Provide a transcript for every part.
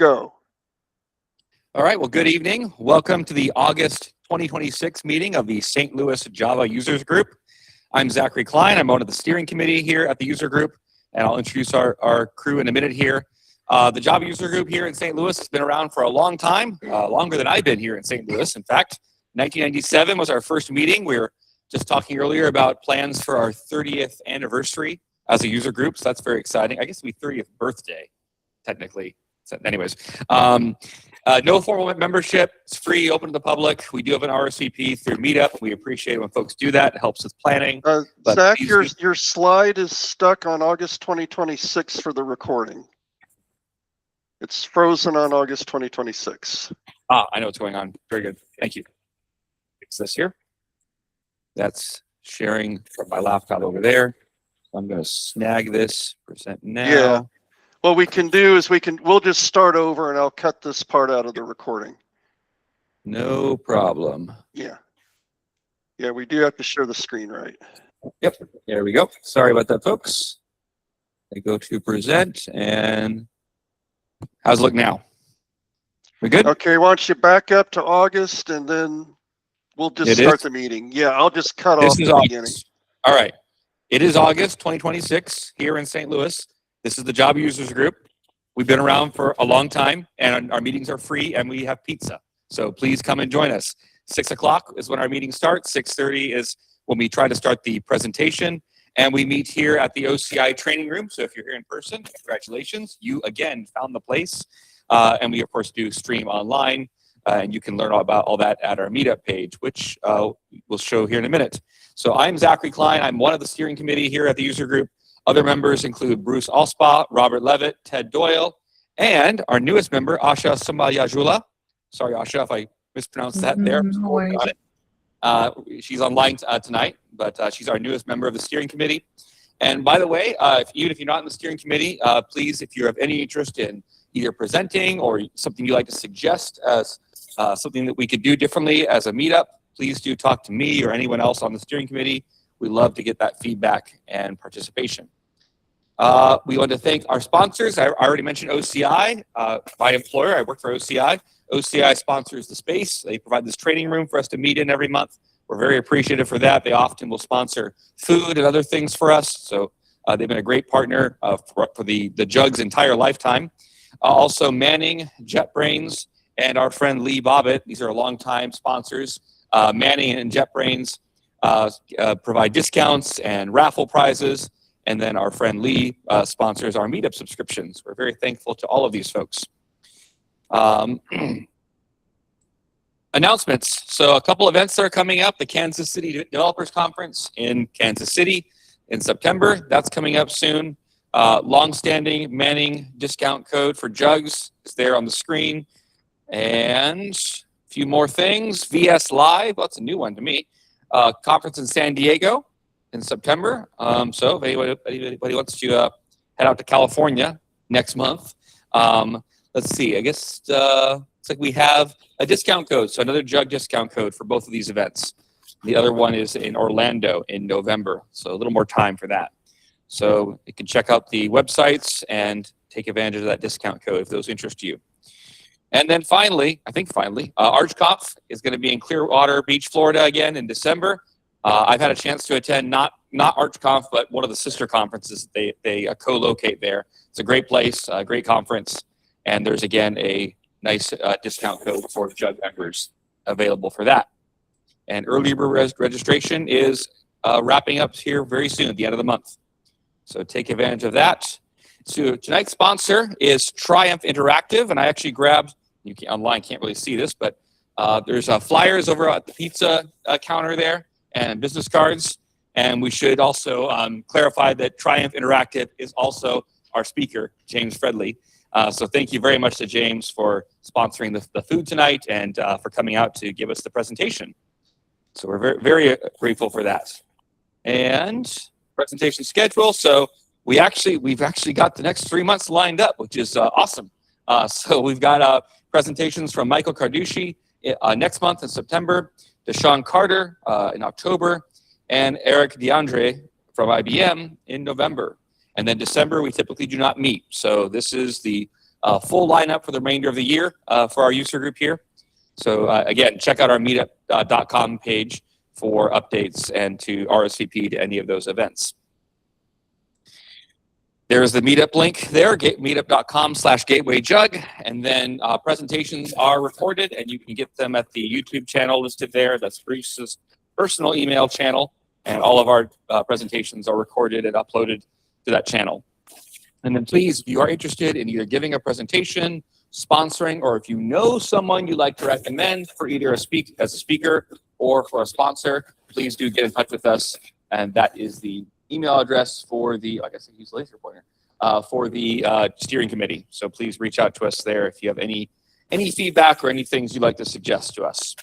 Go. All right, well, good evening. Welcome to the August 2026 meeting of the St. Louis Java Users Group. I'm Zachary Klein. I'm one of the steering committee here at the user group, and I'll introduce our crew in a minute here. The Java User Group here in St. Louis has been around for a long time, longer than I've been here in St. Louis. In fact, 1997 was our first meeting. We were just talking earlier about plans for our 30th anniversary as a user group, so that's very exciting. I guess it'll be 30th birthday, technically. So anyways, no formal membership. It's free, open to the public. We do have an RSVP through Meetup. We appreciate it when folks do that. It helps with planning. Zach, your slide is stuck on August 2026 for the recording. It's frozen on August 2026. I know what's going on. Very good. Thank you. Fix this here. That's sharing from my laptop over there. I'm going to snag this present now. Yeah. What we can do is we'll just start over and I'll cut this part out of the recording. No problem. Yeah. Yeah, we do have to share the screen, right? Yep. There we go. Sorry about that, folks. I go to present, and how's it look now? We good? Okay, why don't you back up to August and then we'll just start the meeting. Yeah, I'll just cut off the beginning. All right. It is August 2026 here in St. Louis. This is the Java Users Group. We've been around for a long time, and our meetings are free, and we have pizza. So please come and join us. 6 o'clock is when our meeting starts. 6:30 is when we try to start the presentation, and we meet here at the OCI training room. So if you're here in person, congratulations. You, again, found the place. And we, of course, do stream online, and you can learn all about all that at our Meetup page, which we'll show here in a minute. So I'm Zachary Klein. I'm one of the steering committee here at the user group. Other members include Bruce Alspa, Robert Levitt, Ted Doyle, and our newest member, Asha Sambayajula. Sorry, Asha, if I mispronounced that there. She's online tonight, but she's our newest member of the steering committee. And by the way, even if you're not in the steering committee, please, if you have any interest in either presenting or something you'd like to suggest as something that we could do differently as a meetup, please do talk to me or anyone else on the steering committee. We love to get that feedback and participation. We want to thank our sponsors. I already mentioned OCI, my employer. I work for OCI. OCI sponsors the space. They provide this training room for us to meet in every month. We're very appreciative for that. They often will sponsor food and other things for us. So they've been a great partner for the JUG's entire lifetime. Also Manning, JetBrains, and our friend Lee Bobbitt. These are longtime sponsors. Manning and JetBrains provide discounts and raffle prizes, and then our friend Lee sponsors our Meetup subscriptions. We're very thankful to all of these folks. Announcements. So a couple events that are coming up. The Kansas City Developers Conference in Kansas City in September. That's coming up soon. Long-standing Manning discount code for JUGs is there on the screen. And a few more things. VS Live, well, that's a new one to me. Conference in San Diego in September. So if anybody wants to head out to California next month, let's see. I guess it's like we have a discount code, so another JUG discount code for both of these events. The other one is in Orlando in November, so a little more time for that. So you can check out the websites and take advantage of that discount code if those interest you. And then finally, ArchConf is going to be in Clearwater Beach, Florida again in December. I've had a chance to attend not ArchConf, but one of the sister conferences they co-locate there. It's a great place, a great conference, and there's again a nice discount code for the JUG members available for that. And early registration is wrapping up here very soon at the end of the month. So take advantage of that. So tonight's sponsor is Triumph Interactive, and I actually grabbed, online can't really see this, but there's flyers over at the pizza counter there and business cards. And we should also clarify that Triumph Interactive is also our speaker, James Fredley. So thank you very much to James for sponsoring the food tonight and for coming out to give us the presentation. So we're very, very grateful for that. And presentation schedule. So we've actually got the next 3 months lined up, which is awesome. So we've got presentations from Michael Carducci next month in September, Deshaun Carter in October, and Eric DeAndre from IBM in November. And then December, we typically do not meet. So this is the full lineup for the remainder of the year for our user group here. So again, check out our meetup.com page for updates and to RSVP to any of those events. There's the meetup link there, meetup.com/gatewayjug, and then presentations are recorded, and you can get them at the YouTube channel listed there. That's Bruce's personal email channel, and all of our presentations are recorded and uploaded to that channel. And then please, if you are interested in either giving a presentation, sponsoring, or if you know someone you'd like to recommend for either as a speaker or for a sponsor, please do get in touch with us. And that is the email address for the, like I said, use laser pointer, for the steering committee. So please reach out to us there if you have any feedback or any things you'd like to suggest to us.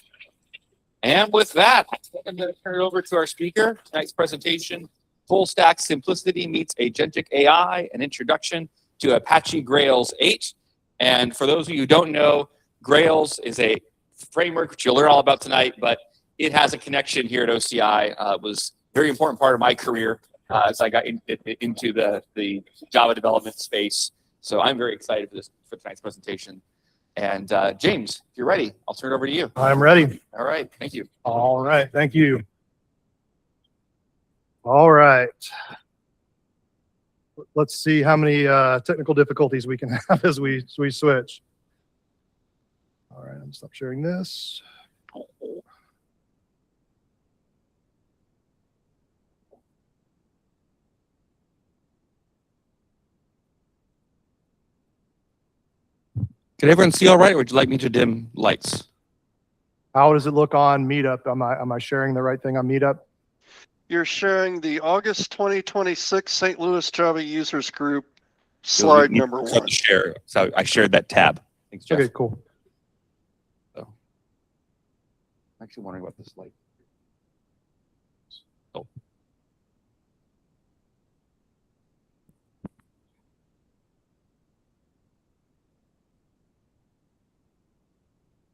And with that, I'm going to turn it over to our speaker. Tonight's presentation, Full Stack Simplicity Meets Agentic AI, an introduction to Apache Grails 8. And for those of you who don't know, Grails is a framework, which you'll learn all about tonight, but it has a connection here at OCI. It was a very important part of my career as I got into the Java development space. So I'm very excited for tonight's presentation. And James, if you're ready, I'll turn it over to you. I'm ready. All right, thank you. All right, thank you. All right. Let's see how many technical difficulties we can have as we switch. All right, I'm stop sharing this. Can everyone see all right, or would you like me to dim lights? How does it look on Meetup? Am I sharing the right thing on Meetup? You're sharing the August 2026 St. Louis Java Users Group slide number 1. Share. So I shared that tab. Thanks, Jeff. Okay, cool. So, I'm actually wondering about this light. Oh.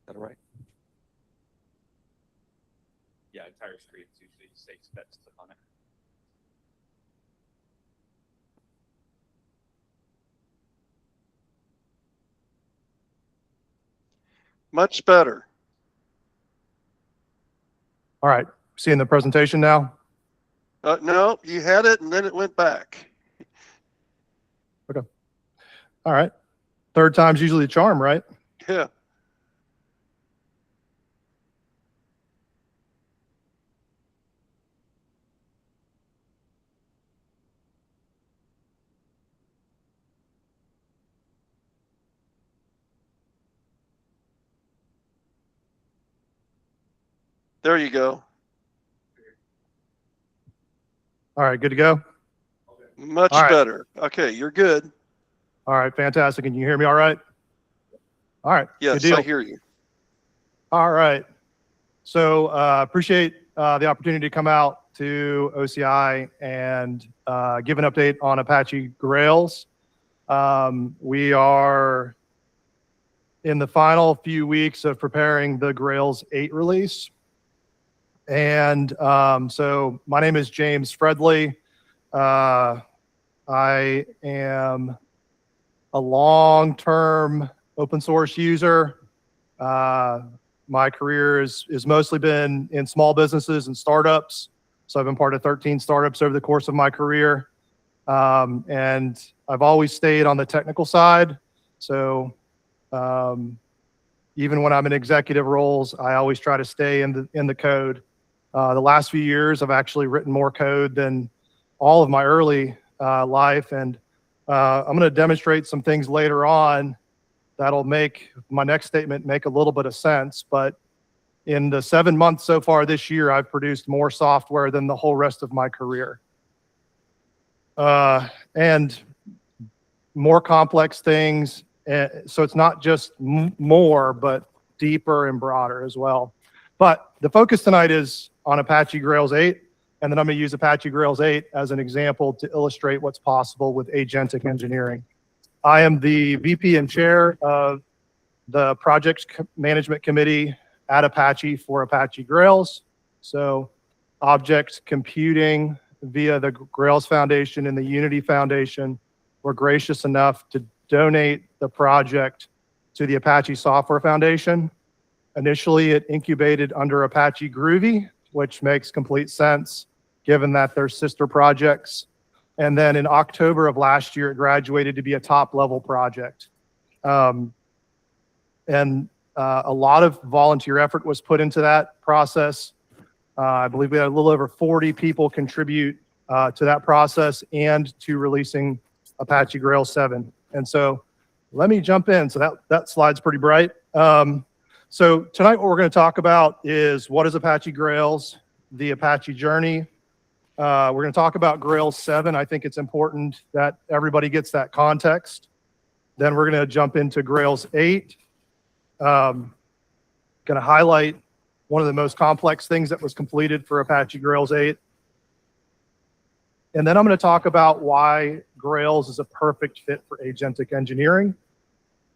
Is that all right? Yeah, entire screen is usually safe. That's click on it. Much better. All right, seeing the presentation now? No, you had it and then it went back. Okay. All right. Third time's usually the charm, right? Yeah. There you go. All right, good to go? Much better. Okay, you're good. All right, fantastic. Can you hear me all right? All right, Yes, good deal. I hear you. All right. So appreciate the opportunity to come out to OCI and give an update on Apache Grails. We are in the final few weeks of preparing the Grails 8 release. And so my name is James Fredley. I am a long-term open source user. My career is mostly been in small businesses and startups. So I've been part of 13 startups over the course of my career. And I've always stayed on the technical side. So even when I'm in executive roles, I always try to stay in the code. The last few years, I've actually written more code than all of my early life. And I'm going to demonstrate some things later on that'll make my next statement make a little bit of sense. But in the 7 months so far this year, I've produced more software than the whole rest of my career. And more complex things. So it's not just more, but deeper and broader as well. But the focus tonight is on Apache Grails 8. And then I'm going to use Apache Grails 8 as an example to illustrate what's possible with agentic engineering. I am the VP and chair of the project management committee at Apache for Apache Grails. So object computing via the Grails Foundation and the Unity Foundation were gracious enough to donate the project to the Apache Software Foundation. Initially, it incubated under Apache Groovy, which makes complete sense given that they're sister projects. And then in October of last year, it graduated to be a top-level project. A lot of volunteer effort was put into that process. I believe we had a little over 40 people contribute to that process and to releasing Apache Grails 7. And so let me jump in. So that slide's pretty bright. So tonight what we're going to talk about is what is Apache Grails, the Apache journey. We're going to talk about Grails 7. I think it's important that everybody gets that context. Then we're going to jump into Grails 8. Going to highlight one of the most complex things that was completed for Apache Grails 8. And then I'm going to talk about why Grails is a perfect fit for agentic engineering.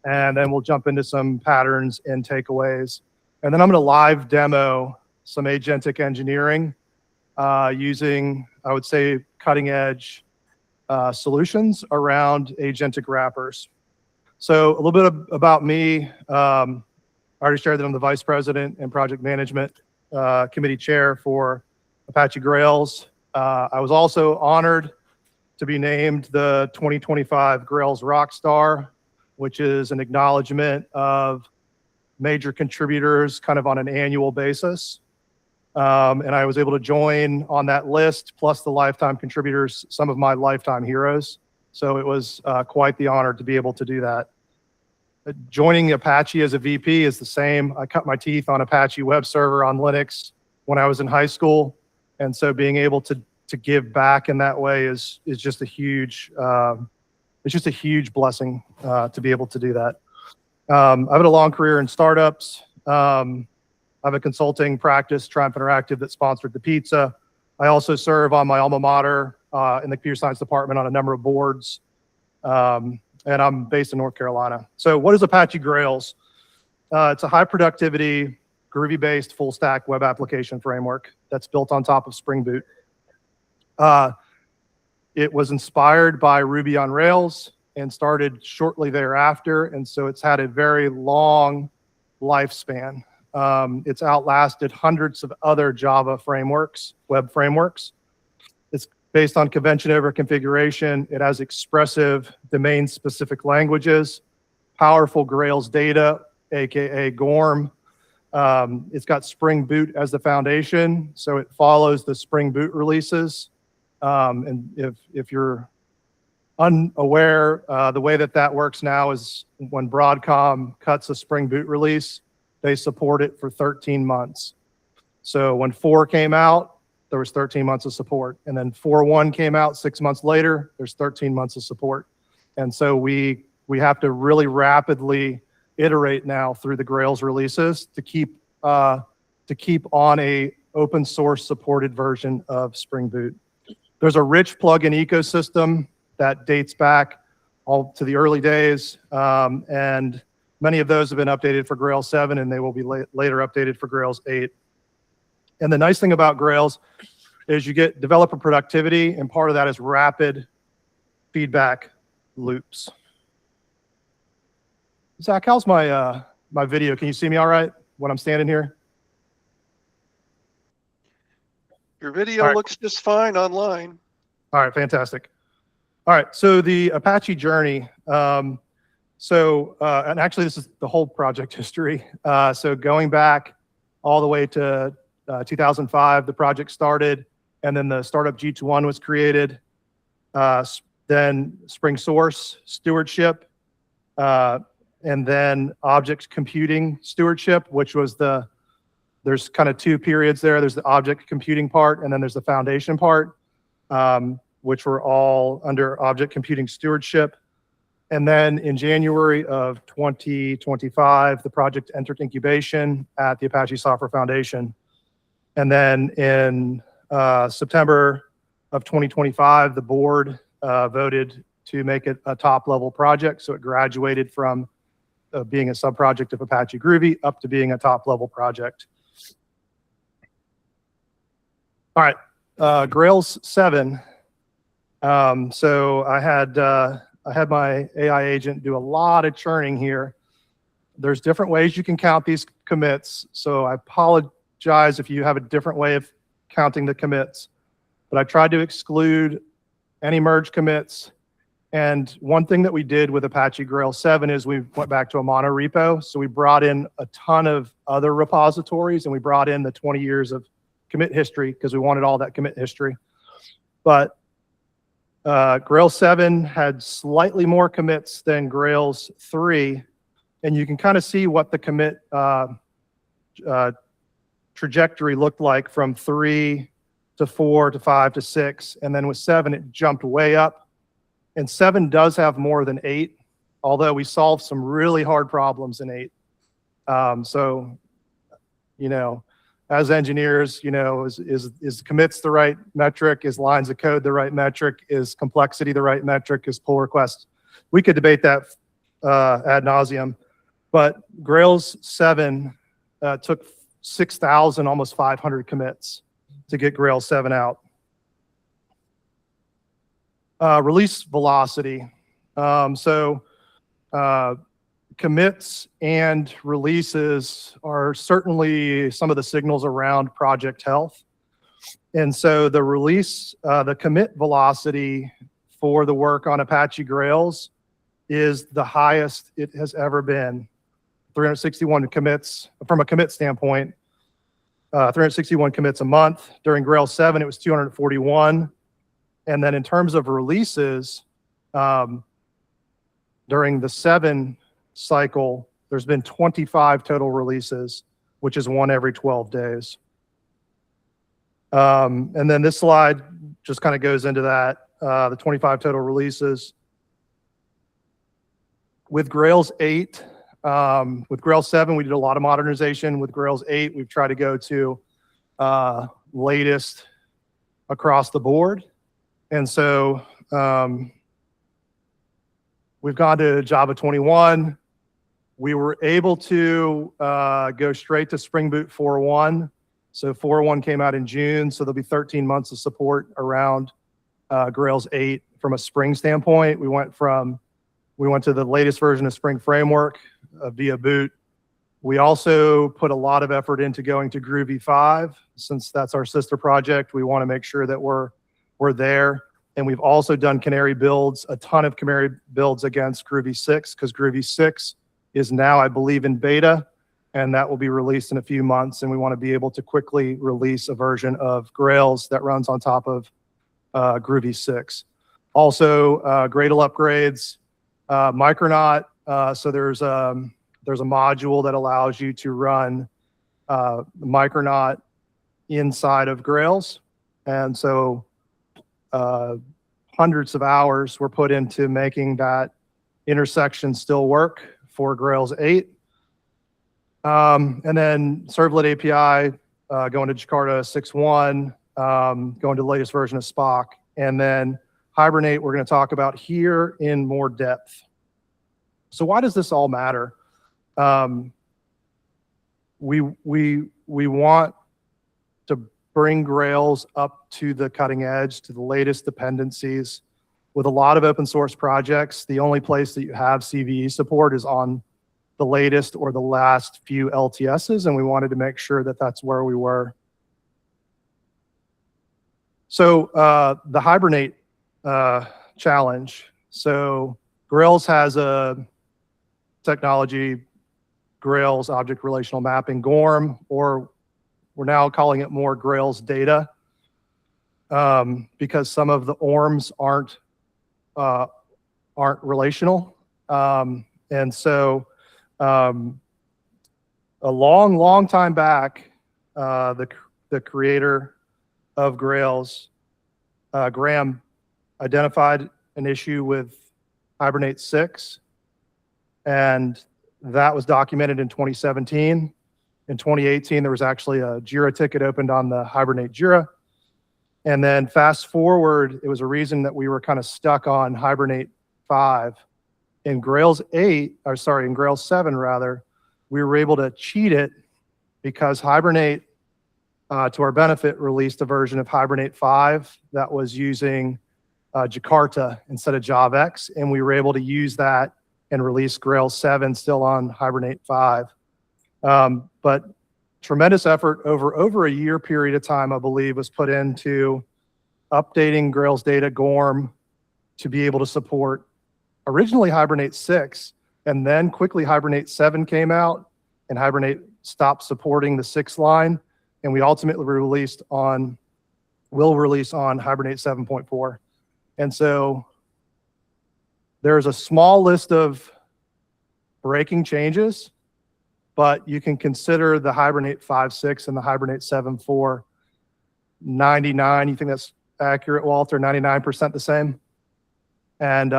And then we'll jump into some patterns and takeaways. And then I'm going to live demo some agentic engineering using, I would say, cutting edge solutions around agentic wrappers. So a little bit about me. I already shared that I'm the Vice President and Project Management Committee Chair for Apache Grails. I was also honored to be named the 2025 Grails Rockstar, which is an acknowledgement of major contributors kind of on an annual basis. And I was able to join on that list, plus the lifetime contributors, some of my lifetime heroes. So it was quite the honor to be able to do that. Joining Apache as a VP is the same. I cut my teeth on Apache web server on Linux when I was in high school. And so being able to give back in that way is just a huge, it's just a huge blessing to be able to do that. I've had a long career in startups. I have a consulting practice, Triumph Interactive, that sponsored the pizza. I also serve on my alma mater in the computer science department on a number of boards. And I'm based in North Carolina. So what is Apache Grails? It's a high productivity, Groovy-based full stack web application framework that's built on top of Spring Boot. It was inspired by Ruby on Rails and started shortly thereafter. And so it's had a very long lifespan. It's outlasted hundreds of other Java frameworks, web frameworks. It's based on convention over configuration. It has expressive domain-specific languages, powerful Grails data, aka GORM. It's got Spring Boot as the foundation, so it follows the Spring Boot releases. And if you're unaware, the way that works now is when Broadcom cuts a Spring Boot release, they support it for 13 months. So when 4 came out, there was 13 months of support. And then 4.1 came out 6 months later, there's 13 months of support. And so we have to really rapidly iterate now through the Grails releases to keep on a open source supported version of Spring Boot. There's a rich plugin ecosystem that dates back all to the early days. And many of those have been updated for Grails 7, and they will be later updated for Grails 8. And the nice thing about Grails is you get developer productivity, and part of that is rapid feedback loops. Zach, how's my my video? Can you see me all right when I'm standing here? Your video looks just fine online. All right, fantastic. All right, so the Apache journey. And actually this is the whole project history. So going back all the way to 2005, the project started, and then the startup G21 was created. Then Spring Source stewardship, and then object computing stewardship, which was there's kind of two periods there. There's the object computing part, and then there's the foundation part, which were all under object computing stewardship. And then in January of 2025, the project entered incubation at the Apache Software Foundation. And then in September of 2025, the board voted to make it a top-level project. So it graduated from being a sub-project of Apache Groovy up to being a top-level project. All right, Grails 7. So I I had my AI agent do a lot of churning here. There's different ways you can count these commits. So I apologize if you have a different way of counting the commits, but I tried to exclude any merge commits. And one thing that we did with Apache Grails 7 is we went back to a mono repo. So we brought in a ton of other repositories, and we brought in the 20 years of commit history because we wanted all that commit history. But Grails 7 had slightly more commits than Grails 3, and you can kind of see what the commit trajectory looked like from 3 to 4 to 5 to 6, and then with 7 it jumped way up. And 7 does have more than 8, although we solved some really hard problems in 8. So, you know, as engineers, you know, is commits the right metric? Is lines of code the right metric? Is complexity the right metric? Is pull requests? We could debate that ad nauseum. But Grails 7 took 6,000, almost 500 commits to get Grails 7 out. Release velocity. Commits and releases are certainly some of the signals around project health. And so the release, the commit velocity for the work on Apache Grails is the highest it has ever been. 361 commits, from a commit standpoint, 361 commits a month. During Grails 7, it was 241. And then in terms of releases, during the 7 cycle, there's been 25 total releases, which is 1 every 12 days. And then this slide just kind of goes into that, the 25 total releases. With Grails 8, with Grails 7, we did a lot of modernization. With Grails 8, we've tried to go to latest across the board. And so we've gone to Java 21. We were able to go straight to Spring Boot 4.1. So 4.1 came out in June, so there'll be 13 months of support around Grails 8 from a Spring standpoint. We went to the latest version of Spring Framework via boot. We also put a lot of effort into going to Groovy 5. Since that's our sister project, we want to make sure that we're there. And we've also done Canary builds, a ton of Canary builds against Groovy 6, because Groovy 6 is now, I believe, in beta, and that will be released in a few months. And we want to be able to quickly release a version of Grails that runs on top of Groovy 6. Also, Gradle upgrades, Micronaut. So there's a module that allows you to run Micronaut inside of Grails. And so hundreds of hours were put into making that intersection still work for Grails 8. And then Servlet API, going to Jakarta 6.1, going to the latest version of Spock. And then Hibernate, we're going to talk about here in more depth. So why does this all matter? We want to bring Grails up to the cutting edge, to the latest dependencies. With a lot of open source projects, the only place that you have CVE support is on the latest or the last few LTSs, and we wanted to make sure that that's where we were. So the Hibernate challenge. So Grails has a technology, Grails Object Relational Mapping, GORM, or we're now calling it more Grails data, because some of the ORMs aren't relational. And so a long time back, the creator of Grails, Graham, identified an issue with Hibernate 6, and that was documented in 2017. In 2018, there was actually a JIRA ticket opened on the Hibernate JIRA. And then fast forward, it was a reason that we were kind of stuck on Hibernate 5. In Grails 7 rather, we were able to cheat it because Hibernate, to our benefit, released a version of Hibernate 5 that was using Jakarta instead of JavaX, and we were able to use that and release Grails 7 still on Hibernate 5. But tremendous effort over a year period of time, I believe, was put into updating Grails data GORM to be able to support originally Hibernate 6, and then quickly Hibernate 7 came out, and Hibernate stopped supporting the 6 line, and we ultimately will release on Hibernate 7.4. And so there's a small list of breaking changes, but you can consider the Hibernate 5.6 and the Hibernate 7.4 99. You think that's accurate, Walter? 99% the same? And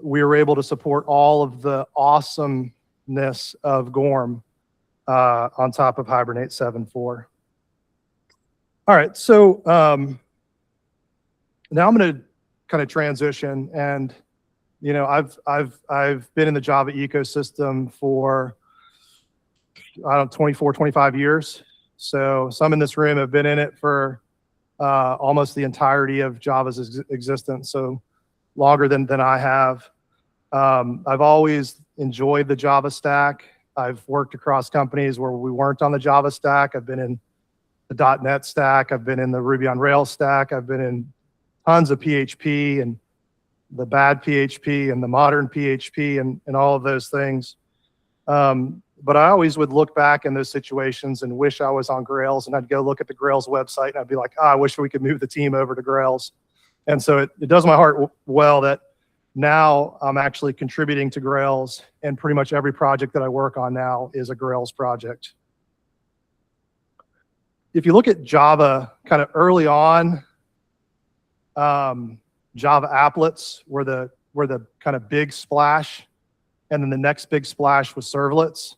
we were able to support all of the awesomeness of GORM on top of Hibernate 7.4. All right, so now I'm going to kind of transition, and you know, I've been in the Java ecosystem for 24, 25 years. So some in this room have been in it for almost the entirety of Java's existence, so longer than I have. I've always enjoyed the Java stack. I've worked across companies where we weren't on the Java stack. I've been in the .NET stack. I've been in the Ruby on Rails stack. I've been in tons of PHP and the bad PHP and the modern PHP and all of those things. But I always would look back in those situations and wish I was on Grails, and I'd go look at the Grails website and I'd be like, I wish we could move the team over to Grails. And so it does my heart well that now I'm actually contributing to Grails, and pretty much every project that I work on now is a Grails project. If you look at Java kind of early on, Java applets were the kind of big splash, and then the next big splash was servlets.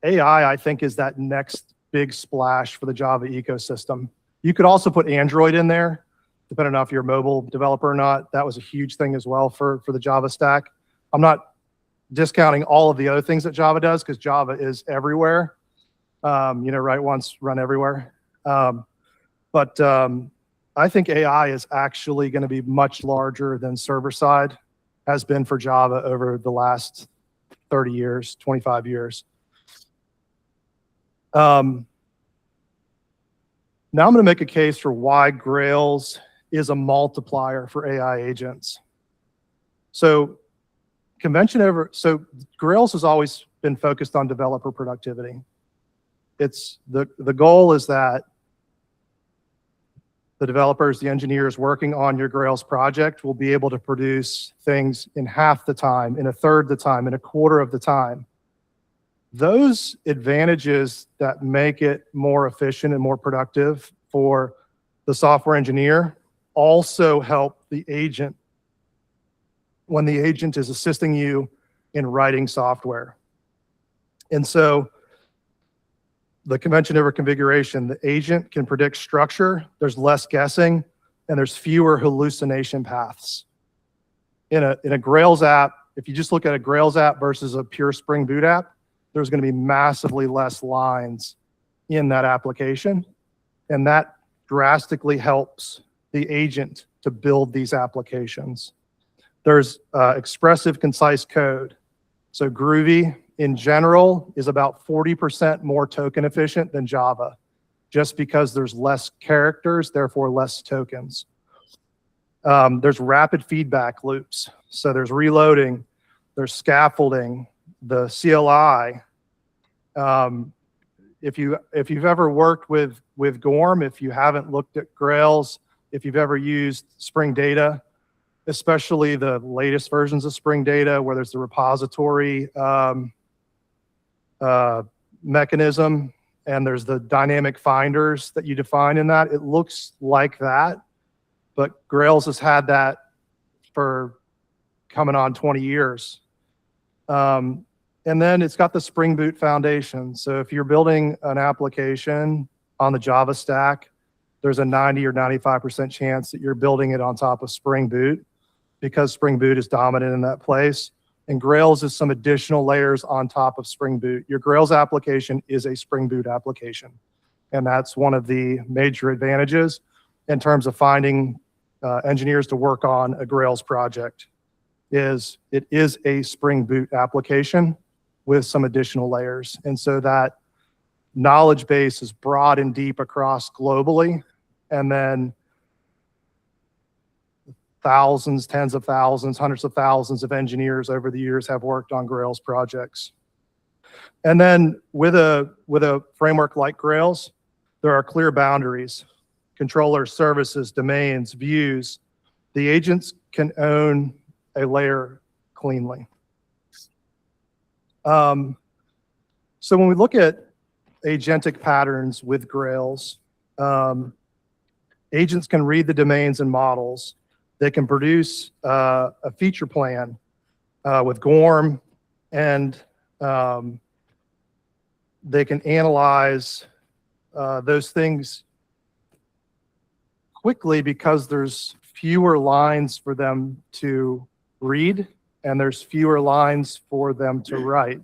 AI, I think, is that next big splash for the Java ecosystem. You could also put Android in there, depending on if you're a mobile developer or not. That was a huge thing as well for the Java stack. I'm not discounting all of the other things that Java does, because Java is everywhere. You know, write once, run everywhere. But I think AI is actually going to be much larger than server-side has been for Java over the last 30 years, 25 years. Now I'm going to make a case for why Grails is a multiplier for AI agents. So Grails has always been focused on developer productivity. It's the goal is that the developers, the engineers working on your Grails project will be able to produce things in half the time, in a third the time, in a quarter of the time. Those advantages that make it more efficient and more productive for the software engineer also help the agent when the agent is assisting you in writing software. And so the convention over configuration, the agent can predict structure, there's less guessing, and there's fewer hallucination paths. In a Grails app, if you just look at a Grails app versus a pure Spring Boot app, there's going to be massively less lines in that application, and that drastically helps the agent to build these applications. There's expressive, concise code. So Groovy, in general, is about 40% more token efficient than Java, just because there's less characters, therefore less tokens. There's rapid feedback loops. So there's reloading, there's scaffolding, the CLI. If you've ever worked with GORM, if you haven't looked at Grails, if you've ever used Spring Data, especially the latest versions of Spring Data, where there's the repository mechanism, and there's the dynamic finders that you define in that, it looks like that. But Grails has had that for coming on 20 years. And then it's got the Spring Boot foundation. So if you're building an application on the Java stack, there's a 90 or 95% chance that you're building it on top of Spring Boot, because Spring Boot is dominant in that place. And Grails is some additional layers on top of Spring Boot. Your Grails application is a Spring Boot application. And that's one of the major advantages in terms of finding engineers to work on a Grails project is it is a Spring Boot application with some additional layers. And so that knowledge base is broad and deep across globally. And then thousands, tens of thousands, hundreds of thousands of engineers over the years have worked on Grails projects. And then with a framework like Grails, there are clear boundaries: controllers, services, domains, views. The agents can own a layer cleanly. So when we look at agentic patterns with Grails, agents can read the domains and models. They can produce a feature plan with GORM, and they can analyze those things quickly because there's fewer lines for them to read and there's fewer lines for them to write.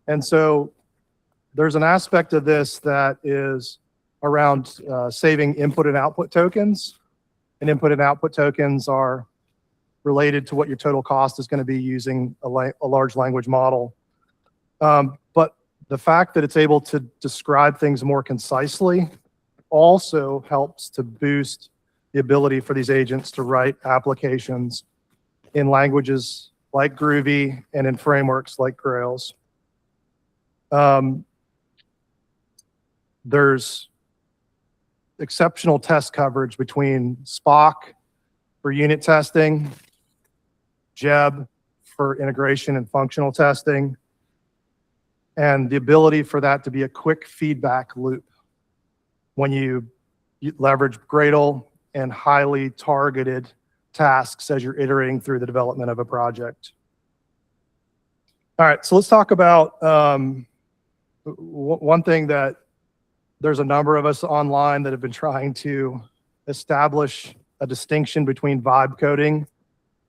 And so there's an aspect of this that is around saving input and output tokens. And input and output tokens are related to what your total cost is going to be using a large language model. But the fact that it's able to describe things more concisely also helps to boost the ability for these agents to write applications in languages like Groovy and in frameworks like Grails. There's exceptional test coverage between Spock for unit testing, JEB for integration and functional testing, and the ability for that to be a quick feedback loop when you leverage Gradle and highly targeted tasks as you're iterating through the development of a project. All right, so let's talk about one thing that there's a number of us online that have been trying to establish a distinction between vibe coding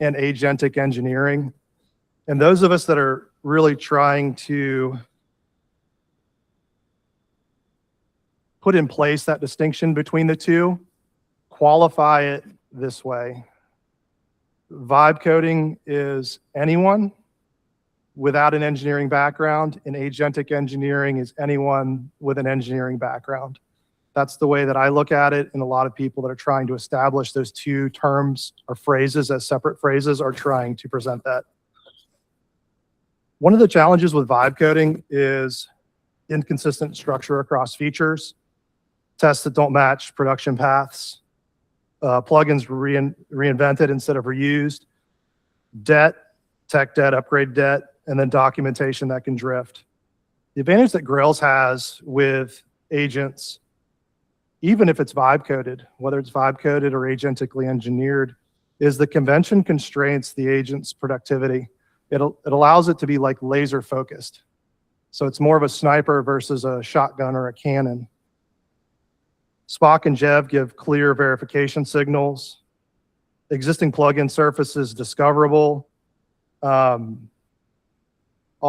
and agentic engineering. And those of us that are really trying to put in place that distinction between the two, qualify it this way. Vibe coding is anyone without an engineering background, and agentic engineering is anyone with an engineering background. That's the way that I look at it, and a lot of people that are trying to establish those two terms or phrases as separate phrases are trying to present that. One of the challenges with vibe coding is inconsistent structure across features, tests that don't match production paths, plugins reinvented instead of reused, debt, tech debt, upgrade debt, and then documentation that can drift. The advantage that Grails has with agents, even if it's vibe coded, whether it's vibe coded or agentically engineered, is the convention constraints the agent's productivity. It allows it to be like laser focused. So it's more of a sniper versus a shotgun or a cannon. Spock and JEB give clear verification signals. Existing plugin surface is discoverable. All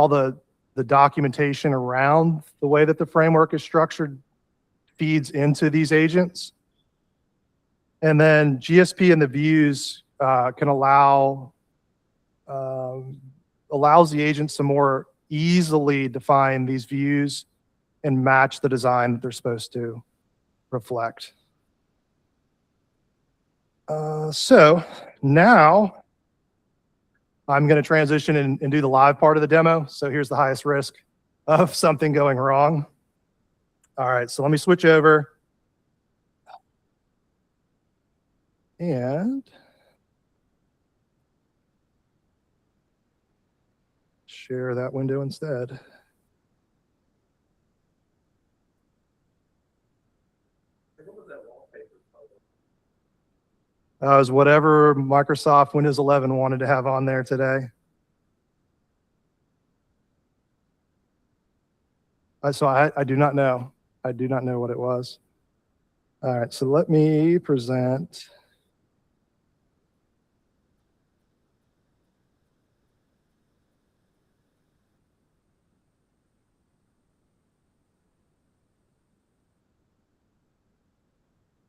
the documentation around the way that the framework is structured feeds into these agents. And then GSP and the views can allows the agents to more easily define these views and match the design that they're supposed to reflect. So now I'm going to transition and do the live part of the demo. So here's the highest risk of something going wrong. All right, so let me switch over and share that window instead. It was whatever Microsoft Windows 11 wanted to have on there today. So I do not know. I do not know what it was. All right, so let me present.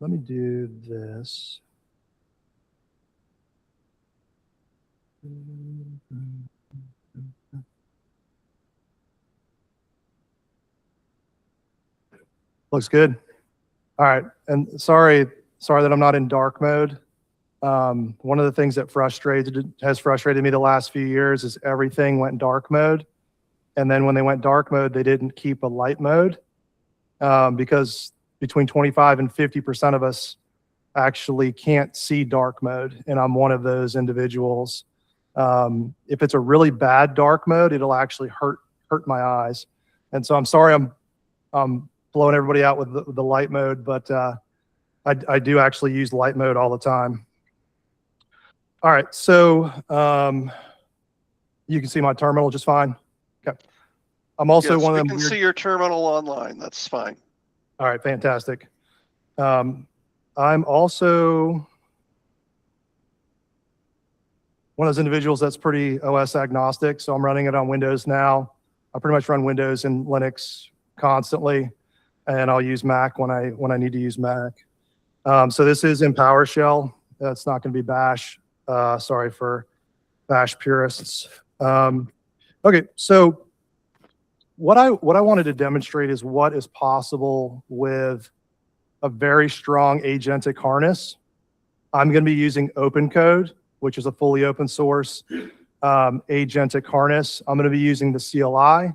Let me do this. Looks good. All right, and sorry that I'm not in dark mode. One of the things that has frustrated me the last few years is everything went dark mode. And then when they went dark mode, they didn't keep a light mode because between 25 and 50% of us actually can't see dark mode. And I'm one of those individuals. If it's a really bad dark mode, it'll actually hurt my eyes. And so I'm sorry I'm blowing everybody out with the light mode, but I do actually use light mode all the time. All right, so you can see my terminal just fine. Okay. I'm also Yes, one of them. we can see your terminal online. That's fine. All right, fantastic. I'm also one of those individuals that's pretty OS agnostic, so I'm running it on Windows now. I pretty much run Windows and Linux constantly, and I'll use Mac when I need to use Mac. So this is in PowerShell. That's not going to be Bash. Sorry for Bash purists. Okay, so what I wanted to demonstrate is what is possible with a very strong agentic harness. I'm going to be using OpenCode, which is a fully open source agentic harness. I'm going to be using the CLI.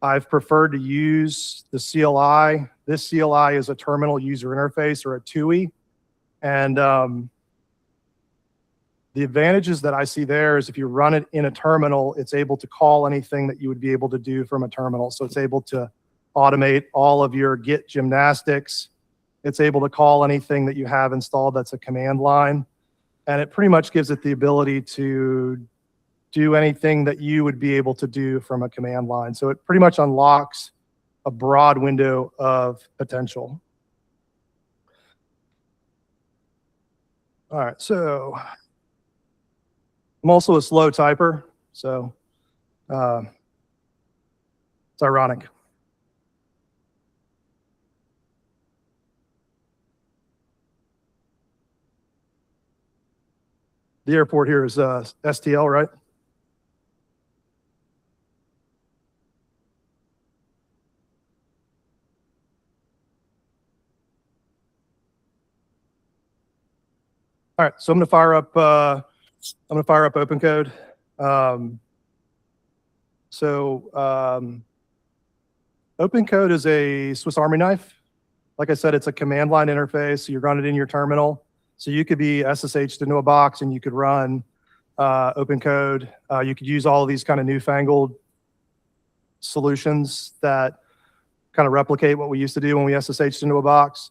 I've preferred to use the CLI. This CLI is a terminal user interface, or a TUI. And the advantages that I see there is if you run it in a terminal, it's able to call anything that you would be able to do from a terminal. So it's able to automate all of your Git gymnastics. It's able to call anything that you have installed that's a command line. And it pretty much gives it the ability to do anything that you would be able to do from a command line. So it pretty much unlocks a broad window of potential. All right, so I'm also a slow typer, so it's ironic. The airport here is STL, right? All right, so I'm going to fire up OpenCode. OpenCode is a Swiss Army knife. Like I said, it's a command line interface. So you run it in your terminal. So you could be SSH'd into a box and you could run OpenCode. You could use all of these kind of newfangled solutions that kind of replicate what we used to do when we SSH'd into a box.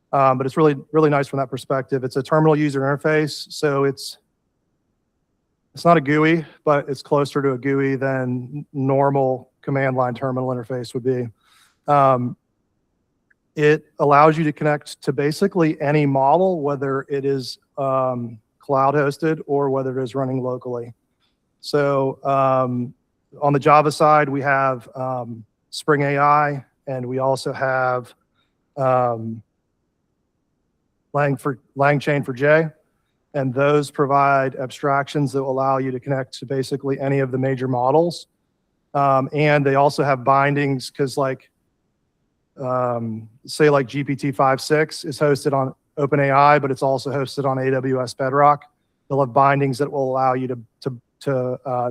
But it's really, really nice from that perspective. It's a terminal user interface, so it's not a GUI, but it's closer to a GUI than normal command line terminal interface would be. It allows you to connect to basically any model, whether it is cloud hosted or whether it is running locally. So on the Java side, we have Spring AI, and we also have LangChain for J, and those provide abstractions that will allow you to connect to basically any of the major models. And they also have bindings because say like GPT-5.6 is hosted on OpenAI, but it's also hosted on AWS Bedrock. They'll have bindings that will allow you to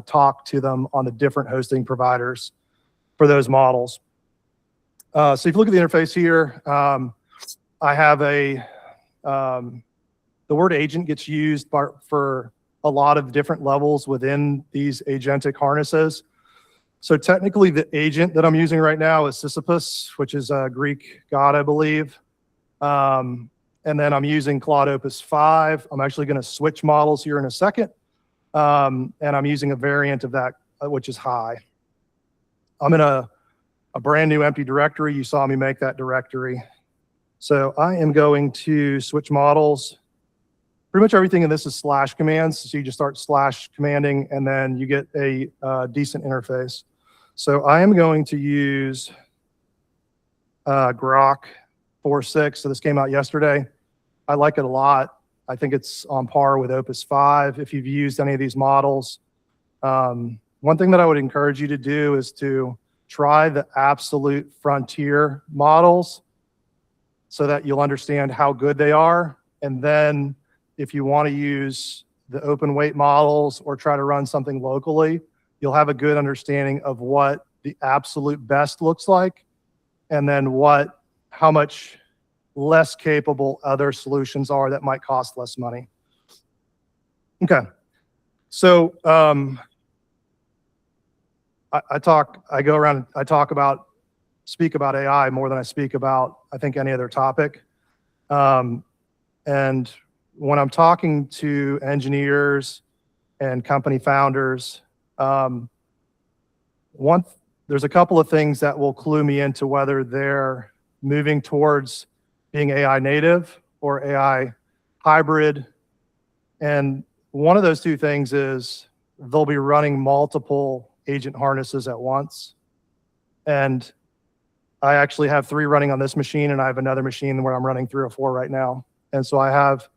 talk to them on the different hosting providers for those models. So if you look at the interface here, I have the word agent gets used for a lot of different levels within these agentic harnesses. So technically the agent that I'm using right now is Sisyphus, which is a Greek god, I believe. And then I'm using Claude Opus 5. I'm actually going to switch models here in a second. And I'm using a variant of that, which is high. I'm in a brand new empty directory. You saw me make that directory. So I am going to switch models. Pretty much everything in this is slash commands. So you just start slash commanding and then you get a decent interface. So I am going to use Grok 4.6. So this came out yesterday. I like it a lot. I think it's on par with Opus 5 if you've used any of these models. One thing that I would encourage you to do is to try the absolute frontier models so that you'll understand how good they are. And then if you want to use the open weight models or try to run something locally, you'll have a good understanding of what the absolute best looks like, and then how much less capable other solutions are that might cost less money. Okay, so I speak about AI more than I speak about, I think, any other topic. And when I'm talking to engineers and company founders, there's a couple of things that will clue me into whether they're moving towards being AI native or AI hybrid. And one of those two things is they'll be running multiple agent harnesses at once. And I actually have 3 running on this machine, and I have another machine where I'm running 3 or 4 right now. And so I have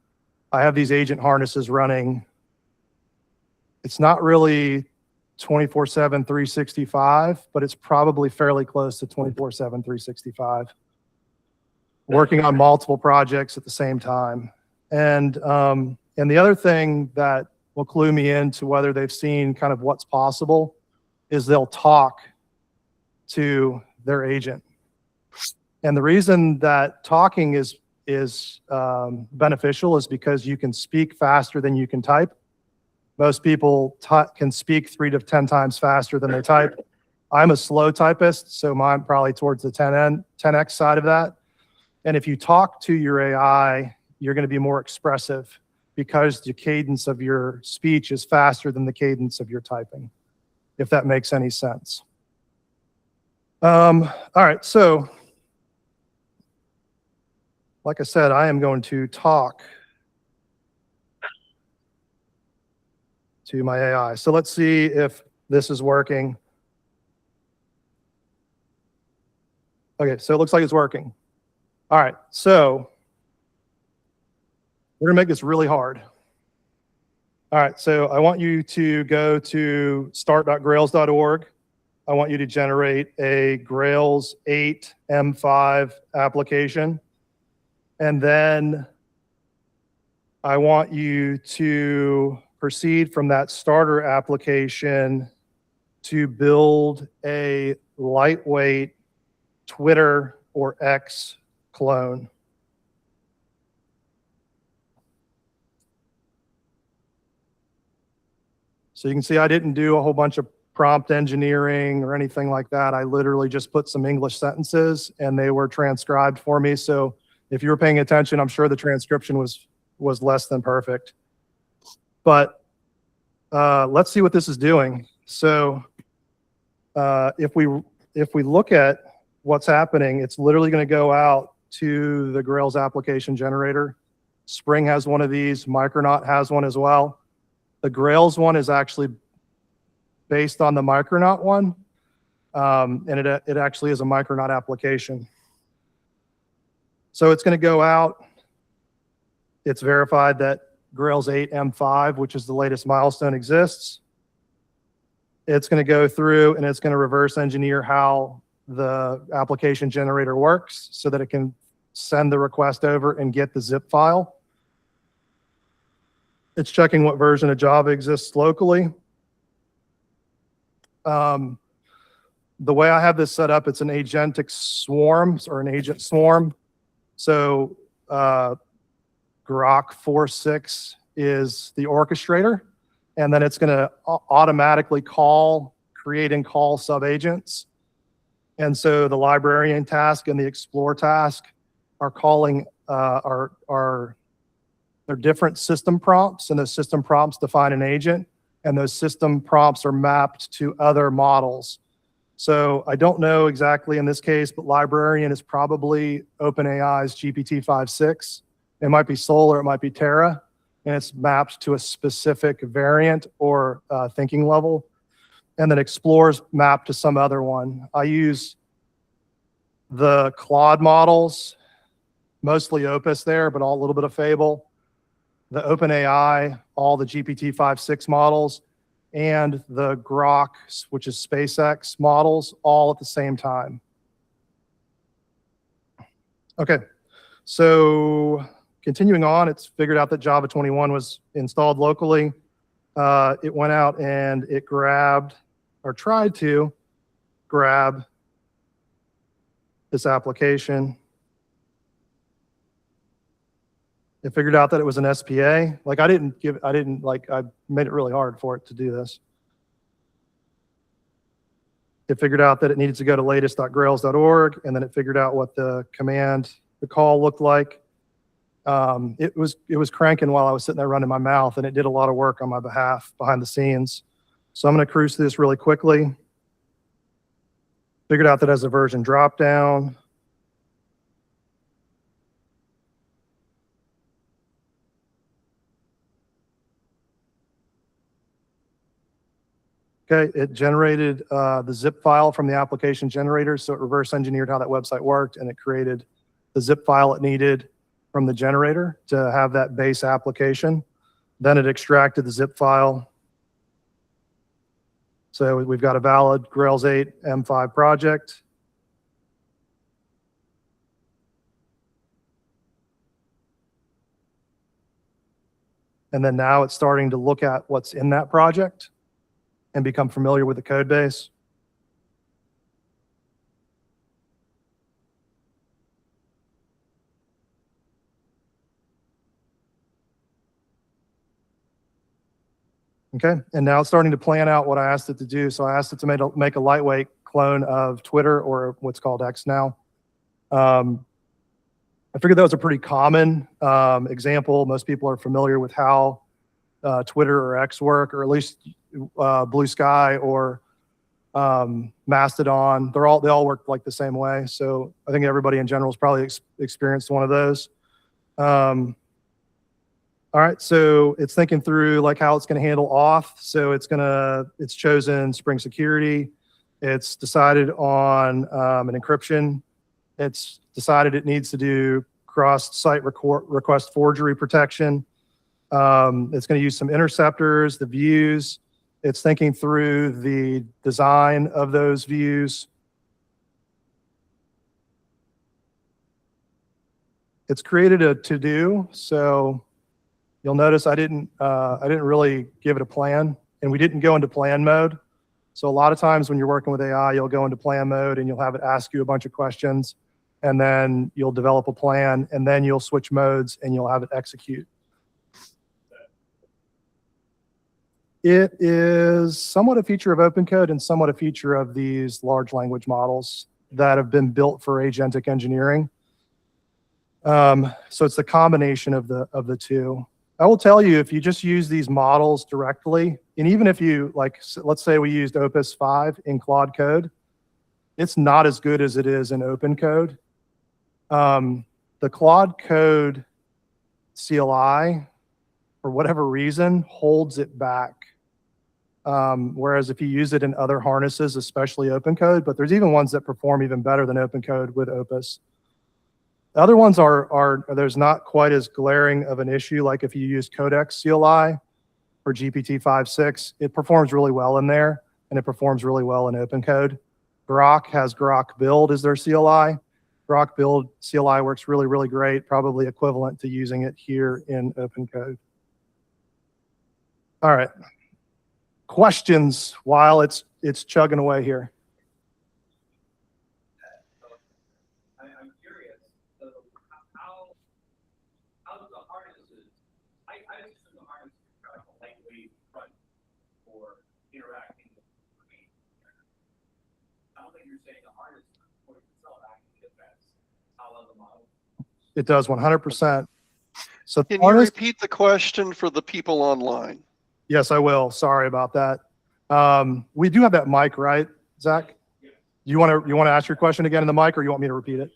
these agent harnesses running. It's not really 24/7, 365, but it's probably fairly close to 24/7, 365. Working on multiple projects at the same time. And the other thing that will clue me into whether they've seen kind of what's possible is they'll talk to their agent. And the reason that talking is beneficial is because you can speak faster than you can type. Most people can speak 3 to 10 times faster than they type. I'm a slow typist, so mine probably towards the 10x side of that. And if you talk to your AI, you're going to be more expressive because the cadence of your speech is faster than the cadence of your typing, if that makes any sense. All right, so like I said, I am going to talk to my AI. So let's see if this is working. Okay, so it looks like it's working. All right, so we're gonna make this really hard. All right, so I want you to go to start.grails.org. I want you to generate a Grails 8 M5 application. And then I want you to proceed from that starter application to build a lightweight Twitter or X clone. So you can see I didn't do a whole bunch of prompt engineering or anything like that. I literally just put some English sentences and they were transcribed for me. So if you were paying attention, I'm sure the transcription was less than perfect. But let's see what this is doing. So if we look at what's happening, it's literally going to go out to the Grails application generator. Spring has one of these. Micronaut has one as well. The Grails one is actually based on the Micronaut one, and it actually is a Micronaut application. So it's going to go out. It's verified that Grails 8 M5, which is the latest milestone, exists. It's going to go through and it's going to reverse engineer how the application generator works so that it can send the request over and get the zip file. It's checking what version of Java exists locally. The way I have this set up, it's an agentic swarm or an agent swarm. So Grok 4.6 is the orchestrator, and then it's going to automatically create and call subagents. And so the librarian task and the explore task are calling they're different system prompts, and those system prompts define an agent, and those system prompts are mapped to other models. So I don't know exactly in this case, but librarian is probably OpenAI's GPT-5.6. It might be Sol or it might be Terra, and it's mapped to a specific variant or thinking level. And then Explore's mapped to some other one. I use the Claude models, mostly Opus there, but a little bit of Fable. the OpenAI, all the GPT-5.6 models, and the Grok, which is SpaceX models, all at the same time. Okay, so continuing on, it's figured out that Java 21 was installed locally. It went out and it grabbed, or tried to grab, this application. It figured out that it was an SPA. Like I made it really hard for it to do this. It figured out that it needed to go to latest.grails.org, and then it figured out what the call looked like. It was cranking while I was sitting there running my mouth, and it did a lot of work on my behalf behind the scenes. So I'm going to cruise through this really quickly. Figured out that as a version dropdown. Okay, it generated the zip file from the application generator, so it reverse engineered how that website worked, and it created the zip file it needed from the generator to have that base application. Then it extracted the zip file. So we've got a valid Grails 8 M5 project. And then now it's starting to look at what's in that project and become familiar with the code base. Okay, and now it's starting to plan out what I asked it to do. So I asked it to make a lightweight clone of Twitter, or what's called X now. I figured that was a pretty common example. Most people are familiar with how Twitter or X work, or at least Blue Sky or Mastodon. They all work like the same way. So I think everybody in general has probably experienced one of those. All right, so it's thinking through like how it's going to handle auth. So it's chosen Spring Security. It's decided on an encryption. It's decided it needs to do cross-site request forgery protection. It's going to use some interceptors, the views. It's thinking through the design of those views. It's created a to-do, so you'll notice I didn't really give it a plan, and we didn't go into plan mode. So a lot of times when you're working with AI, you'll go into plan mode and you'll have it ask you a bunch of questions, and then you'll develop a plan, and then you'll switch modes and you'll have it execute. It is somewhat a feature of OpenCode and somewhat a feature of these large language models that have been built for agentic engineering. So it's the combination of the two. I will tell you, if you just use these models directly, and even if you, like, let's say we used Opus 5 in Claude Code, it's not as good as it is in OpenCode. The Claude Code CLI, for whatever reason, holds it back. Whereas if you use it in other harnesses, especially OpenCode, but there's even ones that perform even better than OpenCode with Opus. The other ones there's not quite as glaring of an issue. Like if you use Codex CLI for GPT-5.6, it performs really well in there, and it performs really well in OpenCode. Grok has Grok Build as their CLI. Grok Build CLI works really, really great, probably equivalent to using it here in OpenCode. All right. Questions while it's chugging away here. I'm curious. So how do the harnesses? I assume the harnesses are kind of a lightweight front for interacting with the machine. I don't think you're saying the harness for itself actually affects how well the model. It does 100%. So Can you repeat the question for the people online? Yes, I will. Sorry about that. We do have that mic, right, Zach? Yeah. You want to ask your question again in the mic, or you want me to repeat it?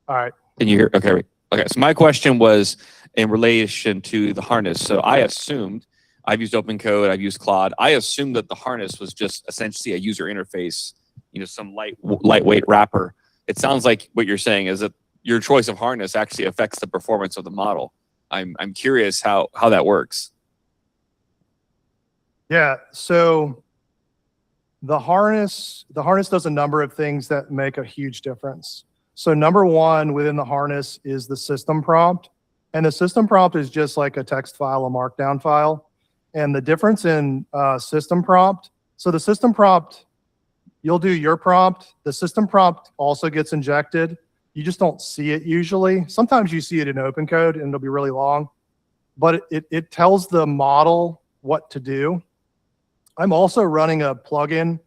All right. Can you hear? Okay. Okay. So my question was in relation to the harness. So I assumed, I've used OpenCode, I've used Claude. I assumed that the harness was just essentially a user interface, some lightweight wrapper. It sounds like what you're saying is that your choice of harness actually affects the performance of the model. I'm curious how that works. Yeah, so the harness does a number of things that make a huge difference. So number one within the harness is the system prompt. And the system prompt is just like a text file, a markdown file. And the difference in system prompt, so the system prompt, you'll do your prompt. The system prompt also gets injected. You just don't see it usually. Sometimes you see it in open code and it'll be really long, but it tells the model what to do. I'm also running a plugin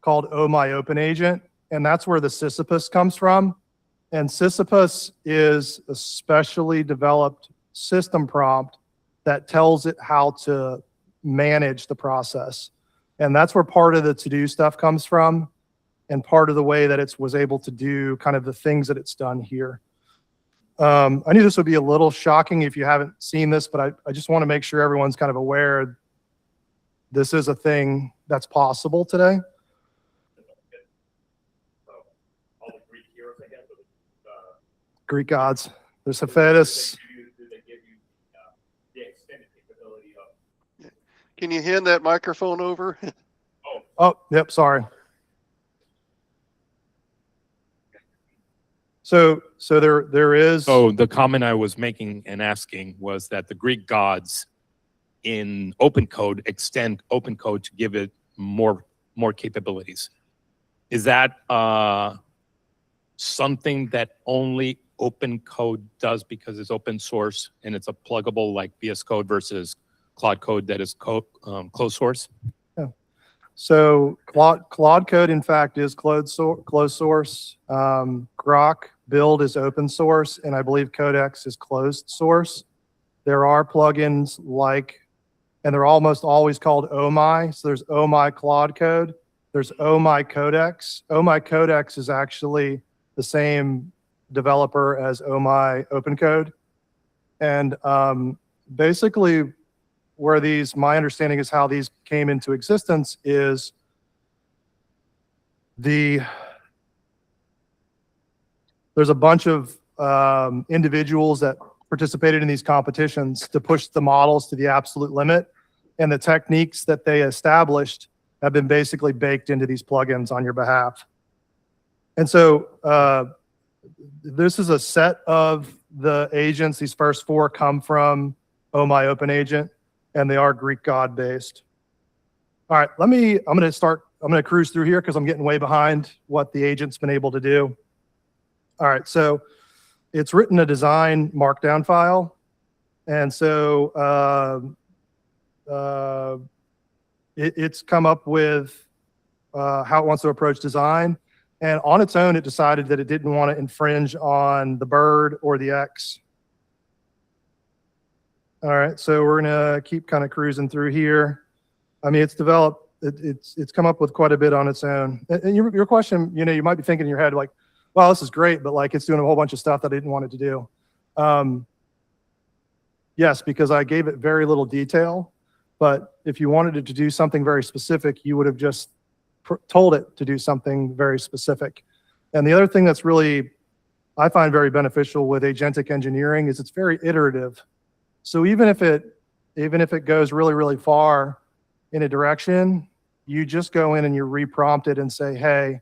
called Oh My Open Agent, and that's where the Sisyphus comes from. And Sisyphus is a specially developed system prompt that tells it how to manage the process. And that's where part of the to-do stuff comes from, and part of the way that it was able to do kind of the things that it's done here. I knew this would be a little shocking if you haven't seen this, but I just want to make sure everyone's kind of aware this is a thing that's possible today. All the Greek heroes, I guess. Greek gods. There's Hephaestus. Do they give you the extended capability of? Can you hand that microphone over? Oh, yep, sorry. So there is. So the comment I was making and asking was that the Greek gods in open code extend open code to give it more capabilities. Is that something that only open code does because it's open source and it's a pluggable like VS Code versus Claude Code that is closed source? Yeah. So Claude Code, in fact, is closed source. Grok build is open source, and I believe Codex is closed source. There are plugins like, and they're almost always called OMI. So there's OMI Claude Code. There's OMI Codex. OMI Codex is actually the same developer as OMI Open Code. And basically where my understanding is how these came into existence is there's a bunch of individuals that participated in these competitions to push the models to the absolute limit. And the techniques that they established have been basically baked into these plugins on your behalf. And so this is a set of the agents. These first four come from Oh My Open Agent, and they are Greek god based. All right, I'm going to cruise through here because I'm getting way behind what the agent's been able to do. All right, so it's written a design markdown file. And so it's come up with how it wants to approach design. And on its own, it decided that it didn't want to infringe on the bird or the X. All right, so we're gonna keep kind of cruising through here. I mean, it's developed, it's come up with quite a bit on its own. And your question, you might be thinking in your head like, wow, this is great, but like it's doing a whole bunch of stuff that I didn't want it to do. Yes, because I gave it very little detail, but if you wanted it to do something very specific, you would have just told it to do something very specific. And the other thing that's really, I find very beneficial with agentic engineering is it's very iterative. So even if it goes really, really far in a direction, you just go in and you reprompt it and say, hey,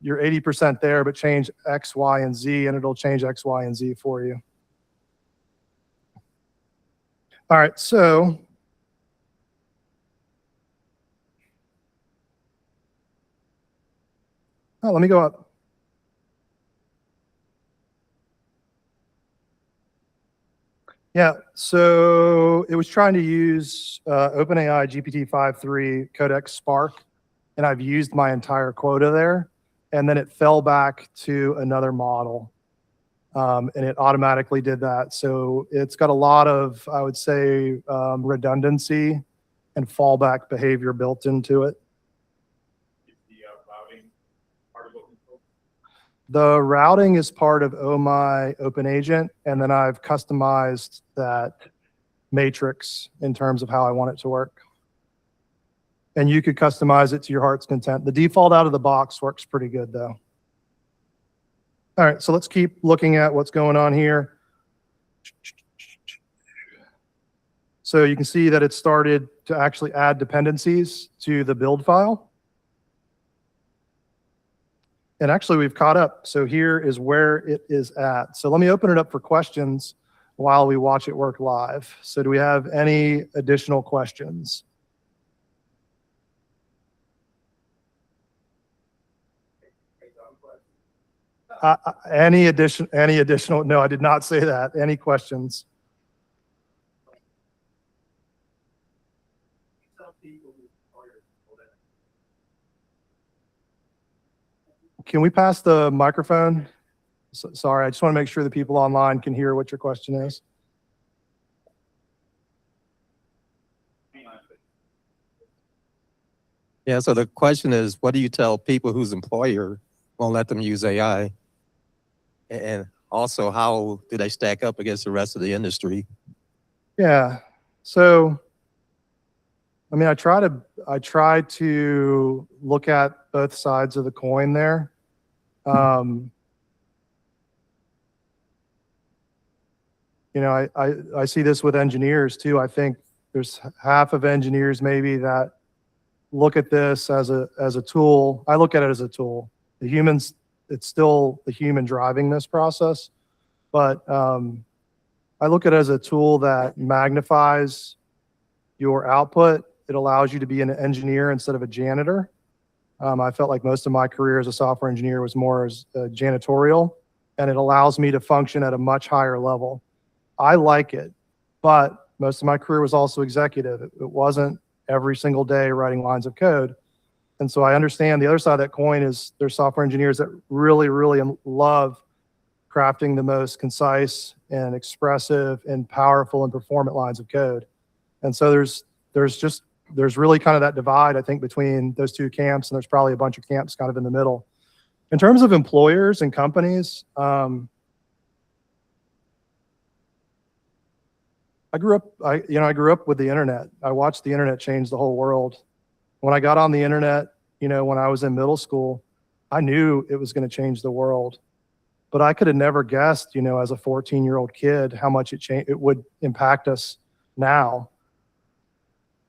you're 80% there, but change X, Y, and Z, and it'll change X, Y, and Z for you. All right, so let me go up. Yeah, so it was trying to use OpenAI GPT-5.3 Codex Spark, and I've used my entire quota there, and then it fell back to another model, and it automatically did that. So it's got a lot of, I would say, redundancy and fallback behavior built into it. The routing is part of Oh My Open Agent, and then I've customized that matrix in terms of how I want it to work. And you could customize it to your heart's content. The default out of the box works pretty good though. All right, so let's keep looking at what's going on here. So you can see that it started to actually add dependencies to the build file. And actually we've caught up. So here is where it is at. So let me open it up for questions while we watch it work live. So do we have any additional questions? Any additional, no, I did not say that. Any questions? Can we pass the microphone? Sorry, I just want to make sure the people online can hear what your question is. Yeah, so the question is, what do you tell people whose employer won't let them use AI? And also, how do they stack up against the rest of the industry? Yeah, so, I mean, I try to look at both sides of the coin there. You know, I see this with engineers too. I think there's half of engineers maybe that look at this as a tool. I look at it as a tool. The humans, it's still the human driving this process, but I look at it as a tool that magnifies your output. It allows you to be an engineer instead of a janitor. I felt like most of my career as a software engineer was more as janitorial, and it allows me to function at a much higher level. I like it, but most of my career was also executive. It wasn't every single day writing lines of code. And so I understand the other side of that coin is there's software engineers that really, really love crafting the most concise and expressive and powerful and performant lines of code. And so there's really kind of that divide, I think, between those two camps, and there's probably a bunch of camps kind of in the middle. In terms of employers and companies, I grew up with the internet. I watched the internet change the whole world. When I got on the internet, when I was in middle school, I knew it was going to change the world. But I could have never guessed, as a 14-year-old kid, how much it would impact us now.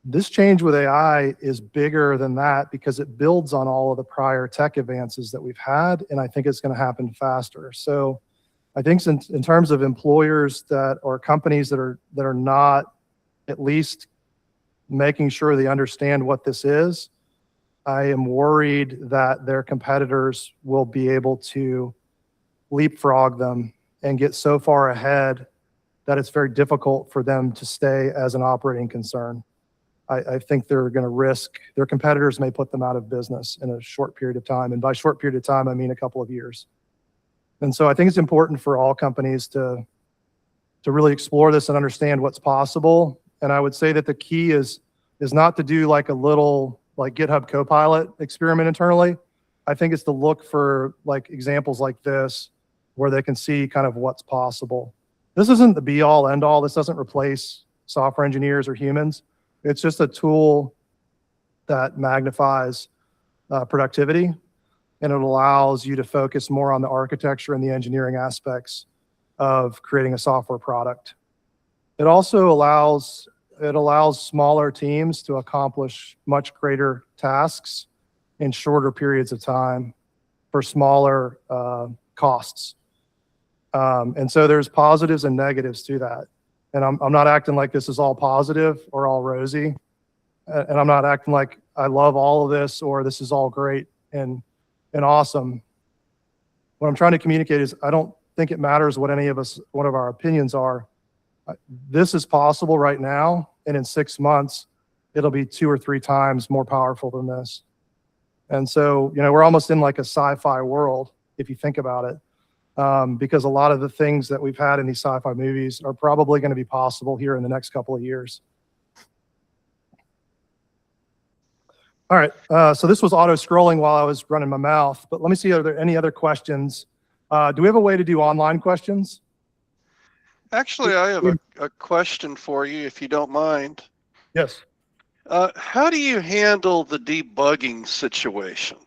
This change with AI is bigger than that because it builds on all of the prior tech advances that we've had, and I think it's going to happen faster. So I think in terms of employers or companies that are not at least making sure they understand what this is, I am worried that their competitors will be able to leapfrog them and get so far ahead that it's very difficult for them to stay as an operating concern. I think they're going to risk, their competitors may put them out of business in a short period of time. And by short period of time, I mean a couple of years. And so I think it's important for all companies to really explore this and understand what's possible. And I would say that the key is not to do like a little GitHub Copilot experiment internally. I think it's to look for examples like this where they can see kind of what's possible. This isn't the be all end all. This doesn't replace software engineers or humans. It's just a tool that magnifies productivity, and it allows you to focus more on the architecture and the engineering aspects of creating a software product. It also allows smaller teams to accomplish much greater tasks in shorter periods of time for smaller costs. And so there's positives and negatives to that. And I'm not acting like this is all positive or all rosy. And I'm not acting like I love all of this or this is all great and awesome. What I'm trying to communicate is I don't think it matters what one of our opinions are. This is possible right now, and in 6 months, it'll be 2 or 3 times more powerful than this. And so, we're almost in like a sci-fi world, if you think about it, because a lot of the things that we've had in these sci-fi movies are probably going to be possible here in the next couple of years. All right, so this was auto-scrolling while I was running my mouth, but let me see, are there any other questions? Do we have a way to do online questions? Actually, I have a question for you, if you don't mind. Yes. How do you handle the debugging situation?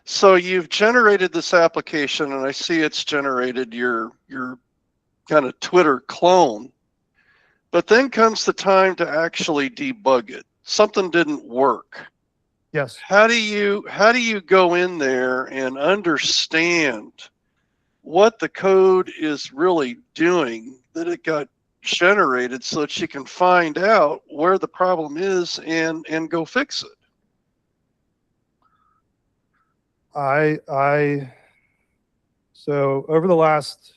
So you've generated this application, and I see it's generated your kind of Twitter clone. But then comes the time to actually debug it. Something didn't work. Yes. How do you go in there and understand what the code is really doing that it got generated so that you can find out where the problem is and go fix it? So over the last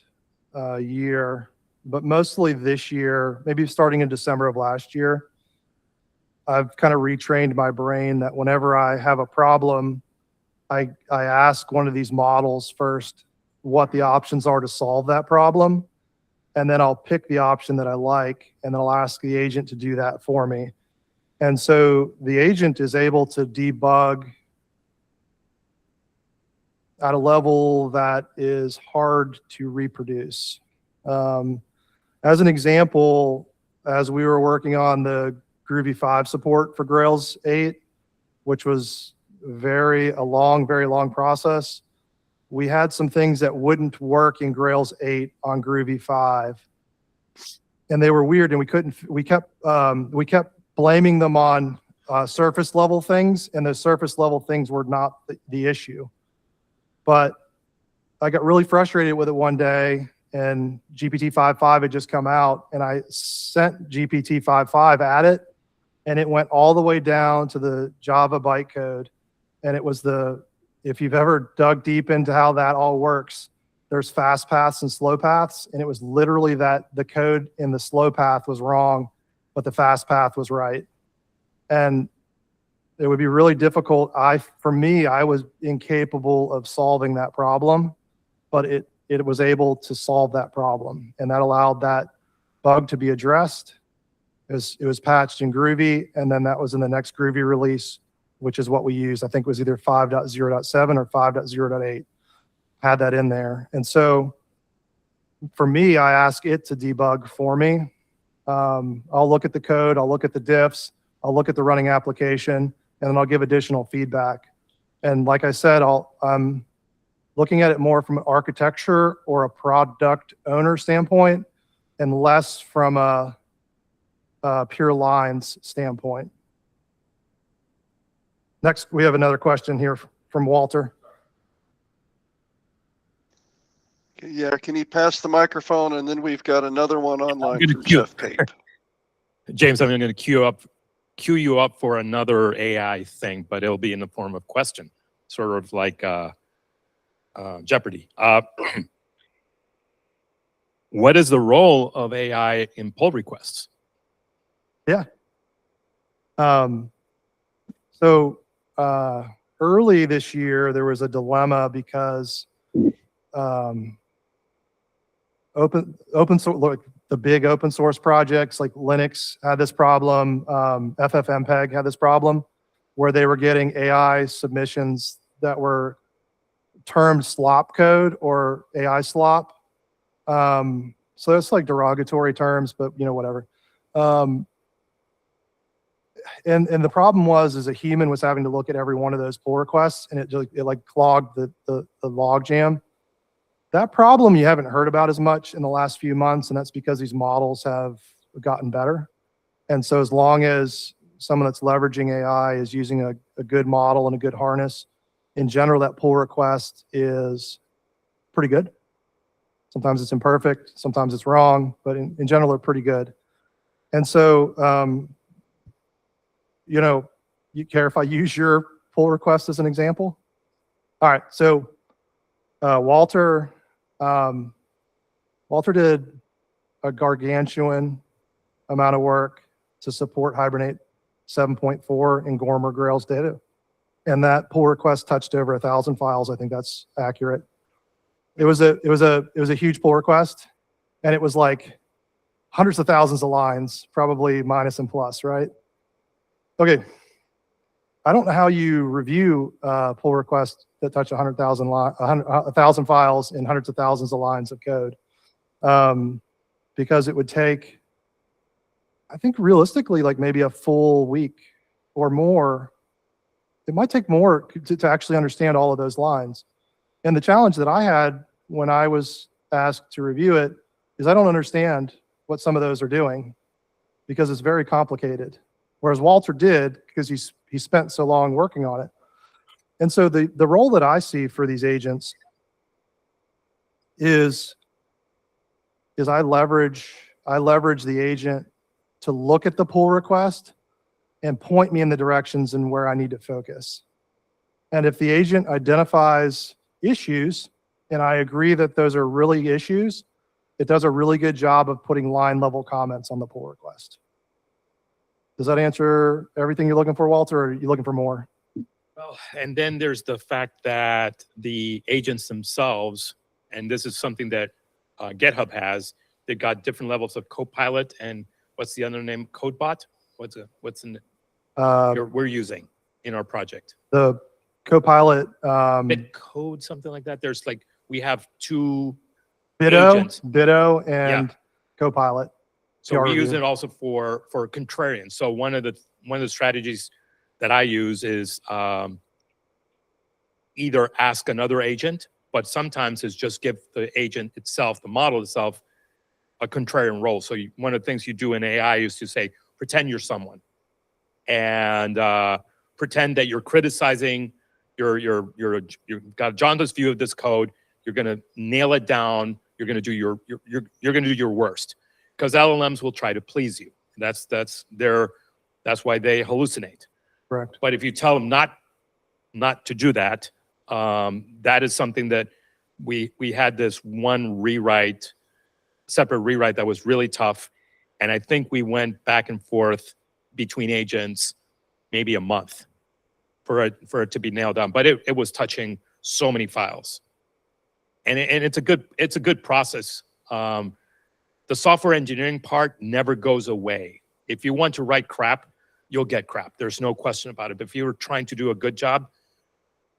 year, but mostly this year, maybe starting in December of last year, I've kind of retrained my brain that whenever I have a problem, I ask one of these models first what the options are to solve that problem. And then I'll pick the option that I like, and then I'll ask the agent to do that for me. And so the agent is able to debug at a level that is hard to reproduce. As an example, as we were working on the Groovy 5 support for Grails 8, which was very long process, we had some things that wouldn't work in Grails 8 on Groovy 5. And they were weird, and we kept blaming them on surface level things, and the surface level things were not the issue. But I got really frustrated with it one day, and GPT 5.5 had just come out, and I sent GPT 5.5 at it, and it went all the way down to the Java bytecode. And it was if you've ever dug deep into how that all works, there's fast paths and slow paths, and it was literally that the code in the slow path was wrong, but the fast path was right. And it would be really difficult. For me, I was incapable of solving that problem, but it was able to solve that problem, and that allowed that bug to be addressed. It was patched in Groovy, and then that was in the next Groovy release, which is what we used. I think it was either 5.0.7 or 5.0.8 had that in there. And so for me, I ask it to debug for me. I'll look at the code, I'll look at the diffs, I'll look at the running application, and then I'll give additional feedback. And like I said, I'm looking at it more from an architecture or a product owner standpoint, and less from a pure lines standpoint. Next, we have another question here from Walter. Yeah, can you pass the microphone? And then we've got another one online from queue. Jeff Tate. James, I'm going to queue you up for another AI thing, but it'll be in the form of question, sort of like Jeopardy. What is the role of AI in pull requests? Yeah. Early this year, there was a dilemma because open source, like the big open source projects like Linux had this problem, FFmpeg had this problem, where they were getting AI submissions that were termed slop code or AI slop. So it's like derogatory terms, but whatever. And the problem is a human was having to look at every one of those pull requests, and it like clogged the log jam. That problem you haven't heard about as much in the last few months, and that's because these models have gotten better. And so as long as someone that's leveraging AI is using a good model and a good harness, in general, that pull request is pretty good. Sometimes it's imperfect, sometimes it's wrong, but in general, they're pretty good. And so, you care if I use your pull request as an example? All right, so Walter did a gargantuan amount of work to support Hibernate 7.4 in GORM or Grails data. And that pull request touched over 1,000 files. I think that's accurate. It was a huge pull request, and it was like hundreds of thousands of lines, probably minus and plus, right? Okay. I don't know how you review pull requests that touch 1,000 files and hundreds of thousands of lines of code, because it would take, I think realistically, like maybe a full week or more. It might take more to actually understand all of those lines. And the challenge that I had when I was asked to review it is I don't understand what some of those are doing. because it's very complicated. Whereas Walter did because he spent so long working on it. And so the role that I see for these agents is I leverage the agent to look at the pull request and point me in the directions and where I need to focus. And if the agent identifies issues, and I agree that those are really issues, it does a really good job of putting line level comments on the pull request. Does that answer everything you're looking for, Walter, or are you looking for more? Well, and then there's the fact that the agents themselves, and this is something that GitHub has, they've got different levels of Copilot and what's the other name? CodeBot? What's in we're using in our project? The Copilot, Code, something like that. There's like, we have two Bitto, agents. and Copilot. So we use review. it also for contrarian. So one of the strategies that I use is either ask another agent, but sometimes it's just give the agent itself, the model itself, a contrarian role. So one of the things you do in AI is to say, pretend you're someone, and pretend that you're criticizing. You've got Jonathan's view of this code. You're going to nail it down. You're going to do you're going to do your worst, because LLMs will try to please you. That's why they hallucinate. Correct. But if you tell them not to do that, that is something that we had this one separate rewrite that was really tough, and I think we went back and forth between agents maybe a month for it to be nailed down. But it was touching so many files, and it's a good process. The software engineering part never goes away. If you want to write crap, you'll get crap. There's no question about it. But if you're trying to do a good job,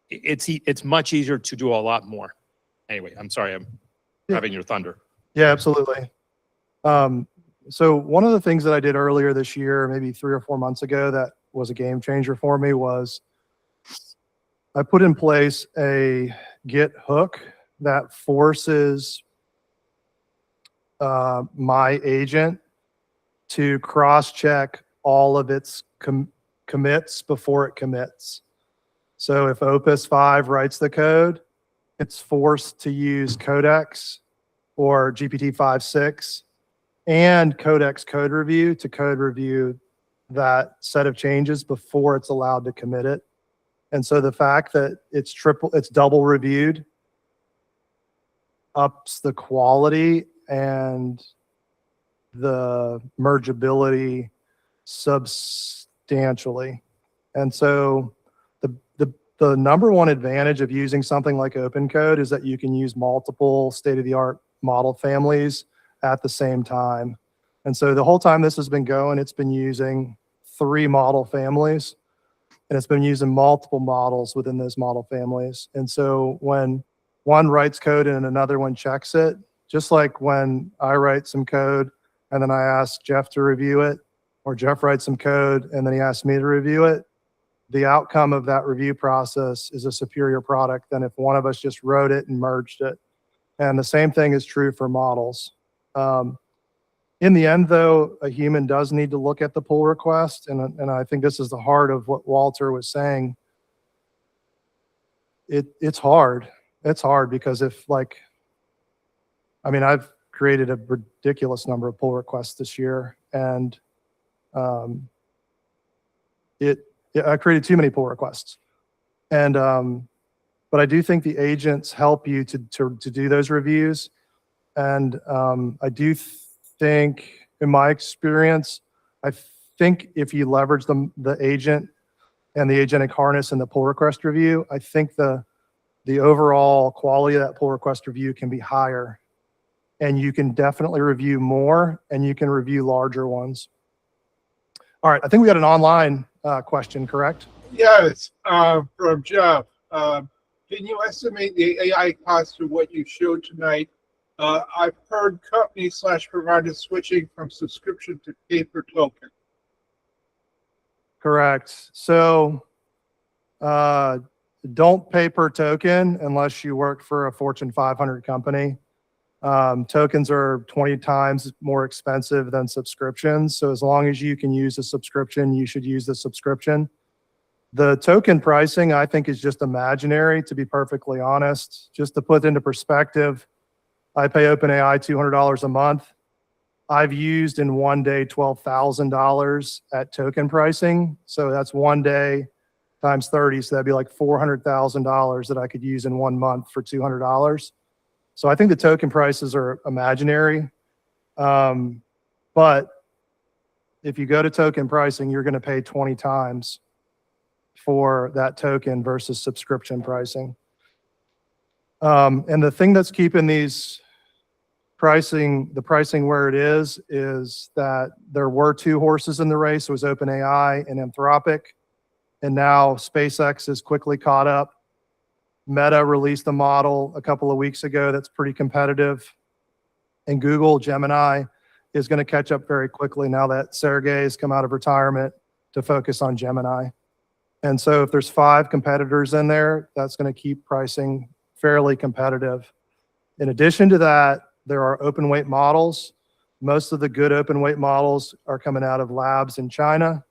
it's much easier to do a lot more. Anyway, I'm sorry, I'm having your thunder. Yeah, absolutely. So one of the things that I did earlier this year, maybe 3 or 4 months ago, that was a game changer for me was I put in place a Git hook that forces my agent to cross-check all of its commits before it commits. So if Opus 5 writes the code, it's forced to use Codex or GPT-5.6 and Codex code review to code review that set of changes before it's allowed to commit it. And so the fact that it's double reviewed ups the quality and the mergeability substantially. And so the number one advantage of using something like OpenCode is that you can use multiple state-of-the-art model families at the same time. And so the whole time this has been going, it's been using 3 model families, and it's been using multiple models within those model families. And so when one writes code and another one checks it, just like when I write some code and then I ask Jeff to review it, or Jeff writes some code and then he asks me to review it, the outcome of that review process is a superior product than if one of us just wrote it and merged it. And the same thing is true for models. In the end, though, a human does need to look at the pull request, and I think this is the heart of what Walter was saying. It's hard. It's hard because I've created a ridiculous number of pull requests this year, and I created too many pull requests. And but I do think the agents help you to do those reviews, and I do think, in my experience, I think if you leverage the agent and the agentic harness and the pull request review, I think the overall quality of that pull request review can be higher, and you can definitely review more, and you can review larger ones. All right, I think we got an online question, correct? Yes, from Jeff. Can you estimate the AI cost of what you showed tonight? I've heard companies/providers switching from subscription to pay per token. Correct. So don't pay per token unless you work for a Fortune 500 company. Tokens are 20 times more expensive than subscriptions. So as long as you can use a subscription, you should use the subscription. The token pricing, I think, is just imaginary, to be perfectly honest. Just to put into perspective, I pay OpenAI $200 a month. I've used in one day $12,000 at token pricing. So that's one day times 30. So that'd be like $400,000 that I could use in 1 month for $200. So I think the token prices are imaginary. But if you go to token pricing, you're going to pay 20 times for that token versus subscription pricing. And the thing that's keeping the pricing where it is that there were two horses in the race. It was OpenAI and Anthropic. And now SpaceX is quickly caught up. Meta released a model a couple of weeks ago that's pretty competitive. And Google Gemini is going to catch up very quickly now that Sergey has come out of retirement to focus on Gemini. And so if there's 5 competitors in there, that's going to keep pricing fairly competitive. In addition to that, there are open weight models. Most of the good open weight models are coming out of labs in China.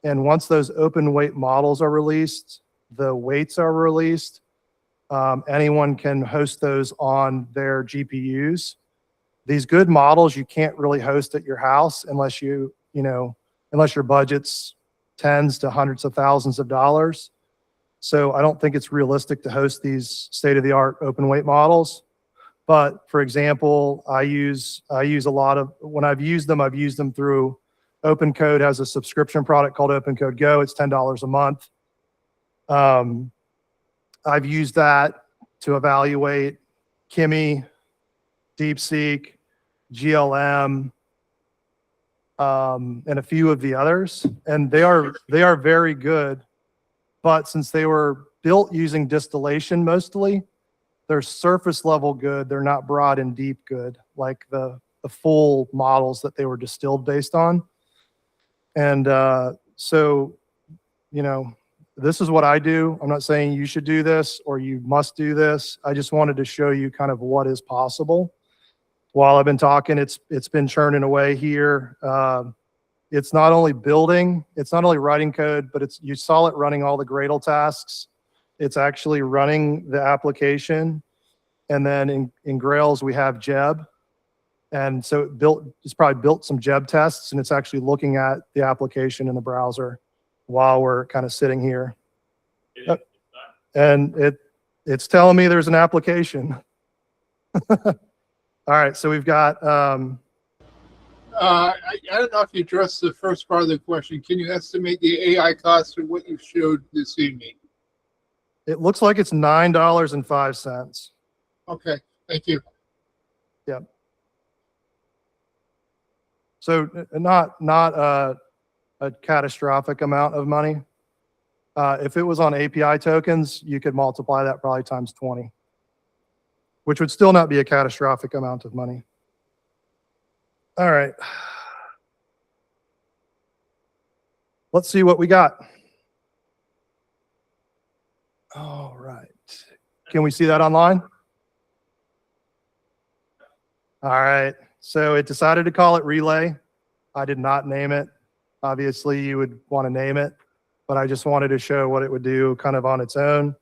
And once those open weight models are released, the weights are released, anyone can host those on their GPUs. These good models you can't really host at your house unless unless your budget's tens to hundreds of thousands of dollars. So I don't think it's realistic to host these state-of-the-art open weight models. But for example, I use a lot of, when I've used them through OpenCode has a subscription product called OpenCode Go. It's $10 a month. I've used that to evaluate Kimi, DeepSeek, GLM, and a few of the others. And they are very good. But since they were built using distillation mostly, they're surface level good. They're not broad and deep good, like the full models that they were distilled based on. And so, this is what I do. I'm not saying you should do this or you must do this. I just wanted to show you kind of what is possible. While I've been talking, it's been churning away here. It's not only writing code, but you saw it running all the Gradle tasks. It's actually running the application. And then in Grails, we have JEB. And so it's probably built some JEB tests, and it's actually looking at the application in the browser while we're kind of sitting here. And it's telling me there's an application. All right, so we've got... I don't know if you addressed the first part of the question. Can you estimate the AI cost of what you showed this evening? It looks like it's $9.05. Okay, thank you. Yep. So not a catastrophic amount of money. If it was on API tokens, you could multiply that probably times 20, which would still not be a catastrophic amount of money. All right. Let's see what we got. All right. Can we see that online? All right. So it decided to call it Relay. I did not name it. Obviously, you would want to name it, but I just wanted to show what it would do kind of on its own.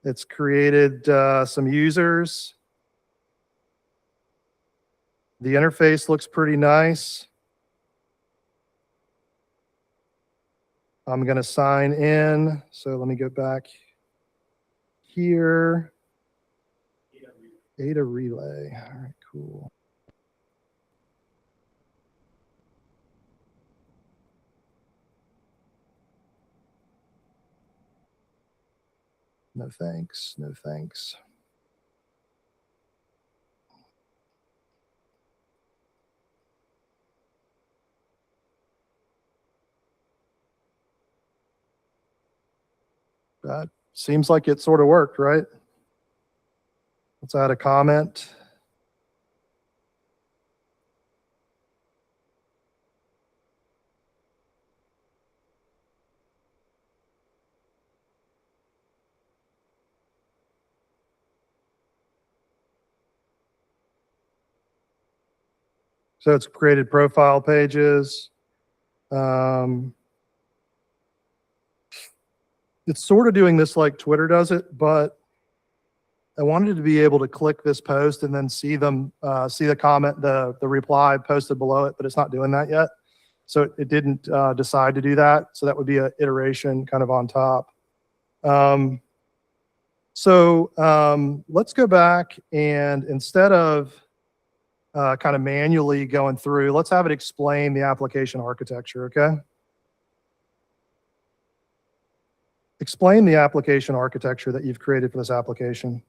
It's created some users. The interface looks pretty nice. I'm going to sign in. So let me go back here. Data relay. All right, cool. No thanks. No thanks. That seems like it sort of worked, right? Let's add a comment. So it's created profile pages. It's sort of doing this like Twitter does it, but I wanted to be able to click this post and then see them, see the comment, the reply posted below it, but it's not doing that yet. So it didn't decide to do that. So that would be an iteration kind of on top. Let's go back and instead of kind of manually going through, let's have it explain the application architecture, okay? Explain the application architecture that you've created for this application.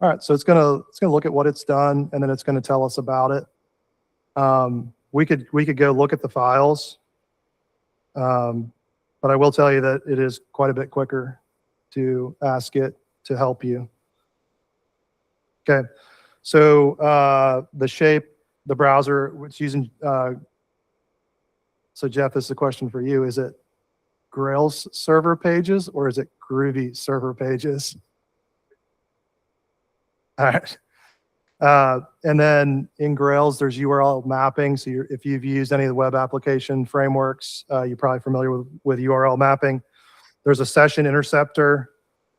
All right, so it's gonna look at what it's done, and then it's gonna tell us about it. We could go look at the files, but I will tell you that it is quite a bit quicker to ask it to help you. Okay, so the shape, the browser, it's using. So Jeff, this is a question for you: is it Grails server pages or is it Groovy server pages? All right. And then in Grails, there's URL mapping. So if you've used any of the web application frameworks, you're probably familiar with URL mapping. There's a session interceptor.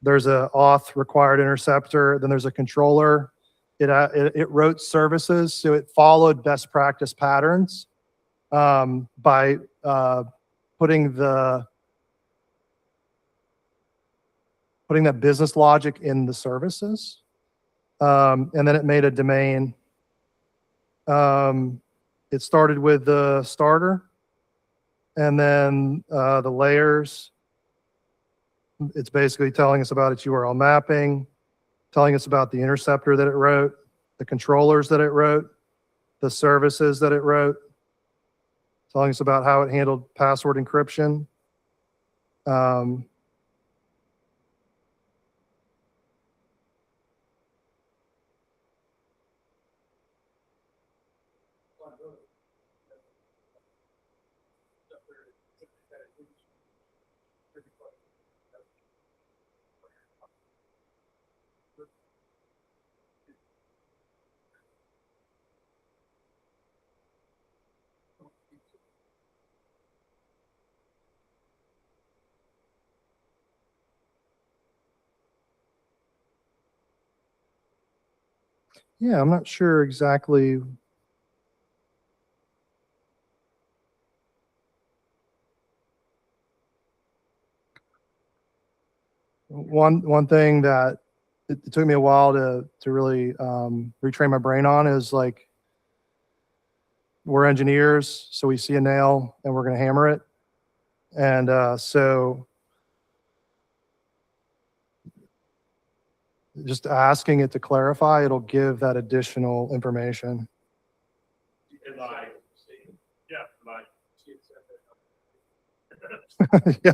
There's a auth required interceptor. Then there's a controller. It wrote services. So it followed best practice patterns by putting that business logic in the services. And then it made a domain. It started with the starter, and then the layers. It's basically telling us about its URL mapping, telling us about the interceptor that it wrote, the controllers that it wrote, the services that it wrote, telling us about how it handled password encryption. Yeah, I'm not sure exactly. One thing that it took me a while to really retrain my brain on is like, we're engineers, so we see a nail and we're going to hammer it. And so just asking it to clarify, it'll give that additional information. Yeah,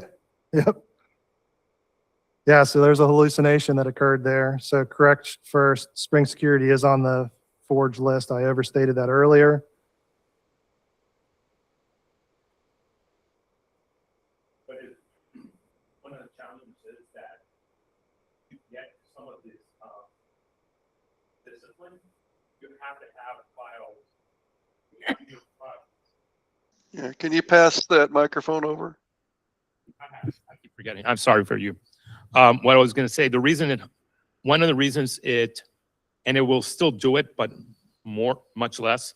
yep. Yeah, so there's a hallucination that occurred there. So correct first, Spring Security is on the Forge list. I overstated that earlier. But one of the challenges is that to get some of this discipline, you have to have files. Yeah, can you pass that microphone over? I keep forgetting. I'm sorry for you. What I was going to say, one of the reasons and it will still do it, but much less.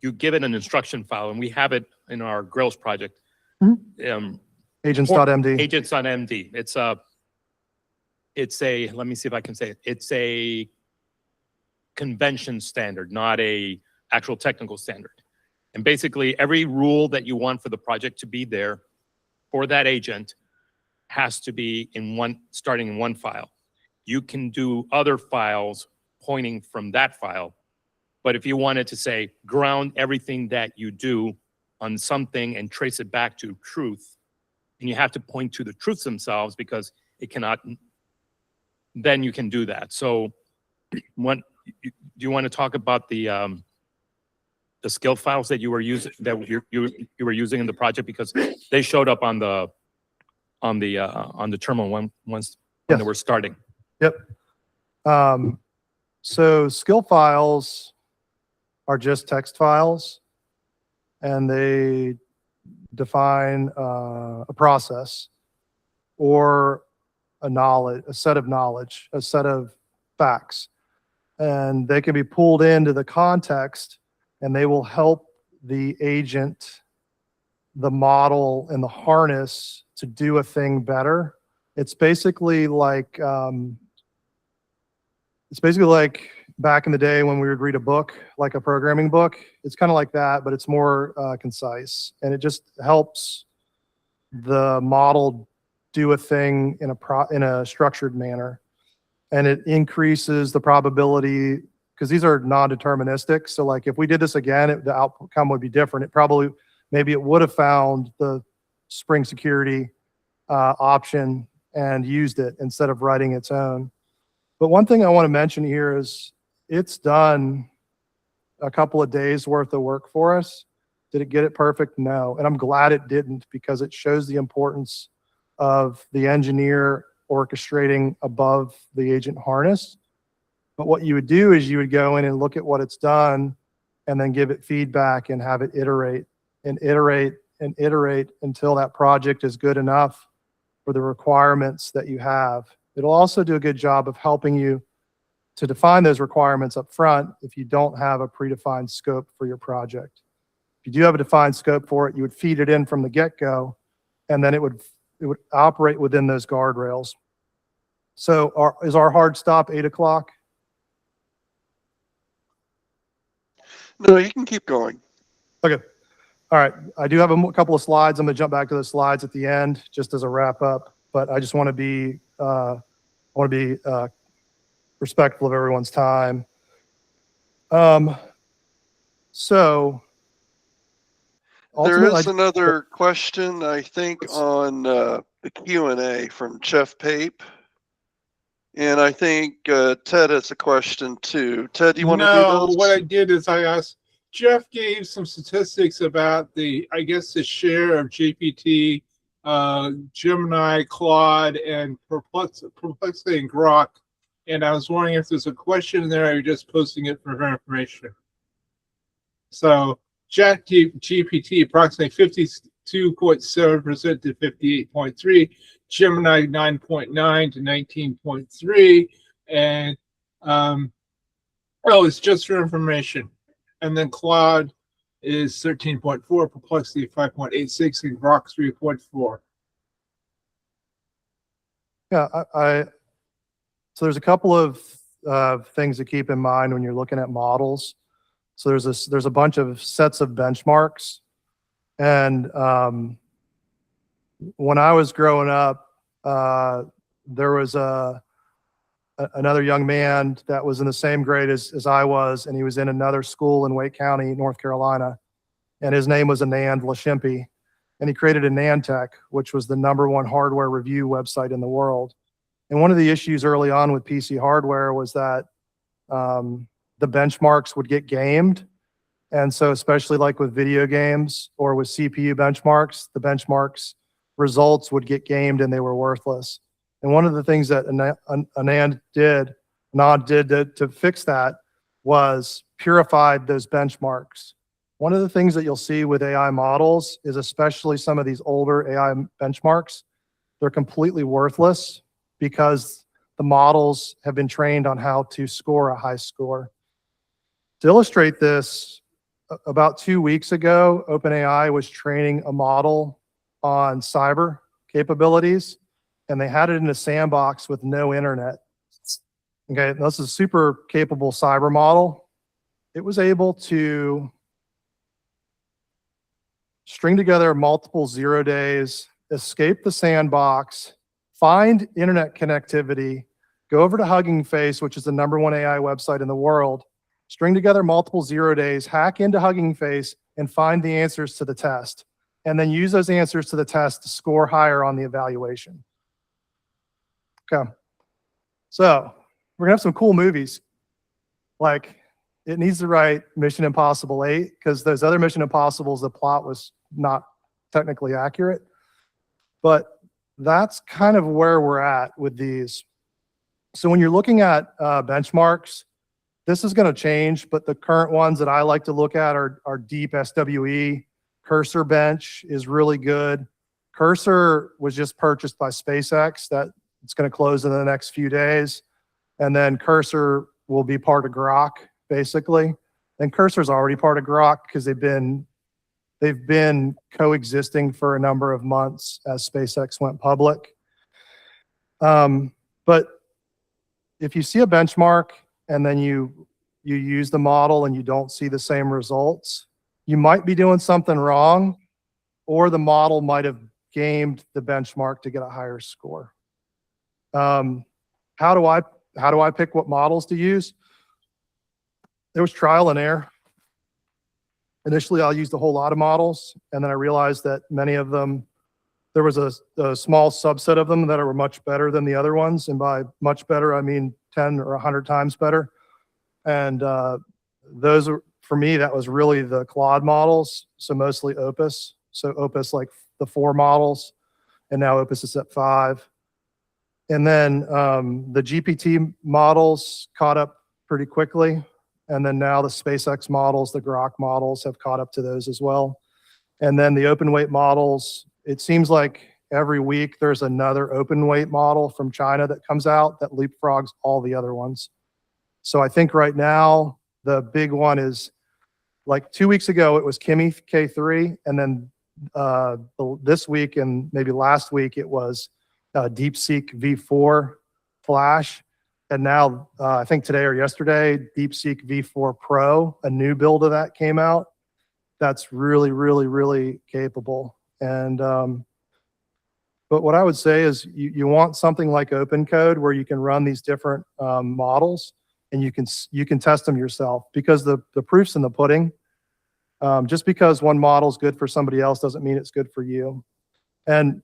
You give it an instruction file, and we have it in our Grails project. Mm-hmm. Agents.md. Agents.md. It's a, let me see if I can say it. It's a convention standard, not a actual technical standard. And basically every rule that you want for the project to be there for that agent has to be starting in one file. You can do other files pointing from that file. But if you wanted to say, ground everything that you do on something and trace it back to truth, and you have to point to the truths themselves because it cannot, then you can do that. So do you want to talk about the skill files that you were using, that you were using in the project, because they showed up on the on the terminal once Yes. when we're starting. Yep. So skill files are just text files, and they define a process or a set of knowledge, a set of facts. And they can be pulled into the context, and they will help the agent, the model, and the harness to do a thing better. It's basically like back in the day when we would read a book, like a programming book. It's kind of like that, but it's more concise, and it just helps the model do a thing in a structured manner, and it increases the probability, because these are non-deterministic. So like if we did this again, the outcome would be different. Maybe it would have found the Spring security option and used it instead of writing its own. But one thing I want to mention here is it's done a couple of days worth of work for us. Did it get it perfect? No. And I'm glad it didn't, because it shows the importance of the engineer orchestrating above the agent harness. But what you would do is you would go in and look at what it's done and then give it feedback and have it iterate and iterate and iterate until that project is good enough for the requirements that you have. It'll also do a good job of helping you to define those requirements up front if you don't have a predefined scope for your project. If you do have a defined scope for it, you would feed it in from the get-go, and then it would operate within those guardrails. So is our hard stop 8 o'clock? No, you can keep going. Okay. All right. I do have a couple of slides. I'm going to jump back to the slides at the end just as a wrap up, but I just want to be respectful of everyone's time. So There is another question, I think, on the Q&A from Jeff Pape. And I think Ted has a question too. Ted, do you want to do those? What I did is I asked, Jeff gave some statistics about the share of GPT, Gemini, Claude, and Perplexity and Grok. And I was wondering if there's a question in there, or you're just posting it for information. So GPT approximately 52.7% to 58.3%, Gemini 9.9 to 19.3, and it's just for information. And then Claude is 13.4, Perplexity 5.86, and Grok 3.4. Yeah, so there's a couple of things to keep in mind when you're looking at models. So there's a bunch of sets of benchmarks, and when I was growing up, there was another young man that was in the same grade as I was, and he was in another school in Wake County, North Carolina, and his name was Anand Lashimpi, and he created AnandTech, which was the #1 hardware review website in the world. And one of the issues early on with PC hardware was that the benchmarks would get gamed. And so especially like with video games or with CPU benchmarks, the benchmarks results would get gamed and they were worthless. And one of the things that Anand did to fix that was purified those benchmarks. One of the things that you'll see with AI models is, especially some of these older AI benchmarks, they're completely worthless because the models have been trained on how to score a high score. To illustrate this, about 2 weeks ago, OpenAI was training a model on cyber capabilities, and they had it in a sandbox with no internet. Okay, this is a super capable cyber model. It was able to string together multiple 0 days, escape the sandbox, find internet connectivity, go over to Hugging Face, which is the #1 AI website in the world, string together multiple 0 days, hack into Hugging Face, and find the answers to the test, and then use those answers to the test to score higher on the evaluation. Okay, so we're gonna have some cool movies. Like, it needs to write Mission Impossible 8, because those other Mission Impossibles, the plot was not technically accurate. But that's kind of where we're at with these. So when you're looking at benchmarks, this is going to change, but the current ones that I like to look at are deep SWE. Cursor bench is really good. Cursor was just purchased by SpaceX. That it's going to close in the next few days. And then Cursor will be part of Grok, basically. And Cursor's already part of Grok because they've been coexisting for a number of months as SpaceX went public. But if you see a benchmark and then you use the model and you don't see the same results, you might be doing something wrong, or the model might have gamed the benchmark to get a higher score. How do I pick what models to use? There was trial and error. Initially, I used a whole lot of models, and then I realized that many of them, there was a small subset of them that were much better than the other ones, and by much better, I mean 10 or 100 times better. And those are, for me, that was really the Claude models, so mostly Opus. So Opus, like the 4 models, and now Opus is at 5. And then the GPT models caught up pretty quickly. And then now the SpaceX models, the Grok models have caught up to those as well. And then the open weight models, it seems like every week there's another open weight model from China that comes out that leapfrogs all the other ones. So I think right now the big one is, like 2 weeks ago, it was Kimi K3. And then this week and maybe last week, it was DeepSeek V4 Flash. And now, I think today or yesterday, DeepSeek V4 Pro, a new build of that came out. That's really, really, really capable. And but what I would say is you want something like OpenCode where you can run these different models and you can test them yourself, because the proof's in the pudding. Just because one model is good for somebody else doesn't mean it's good for you. And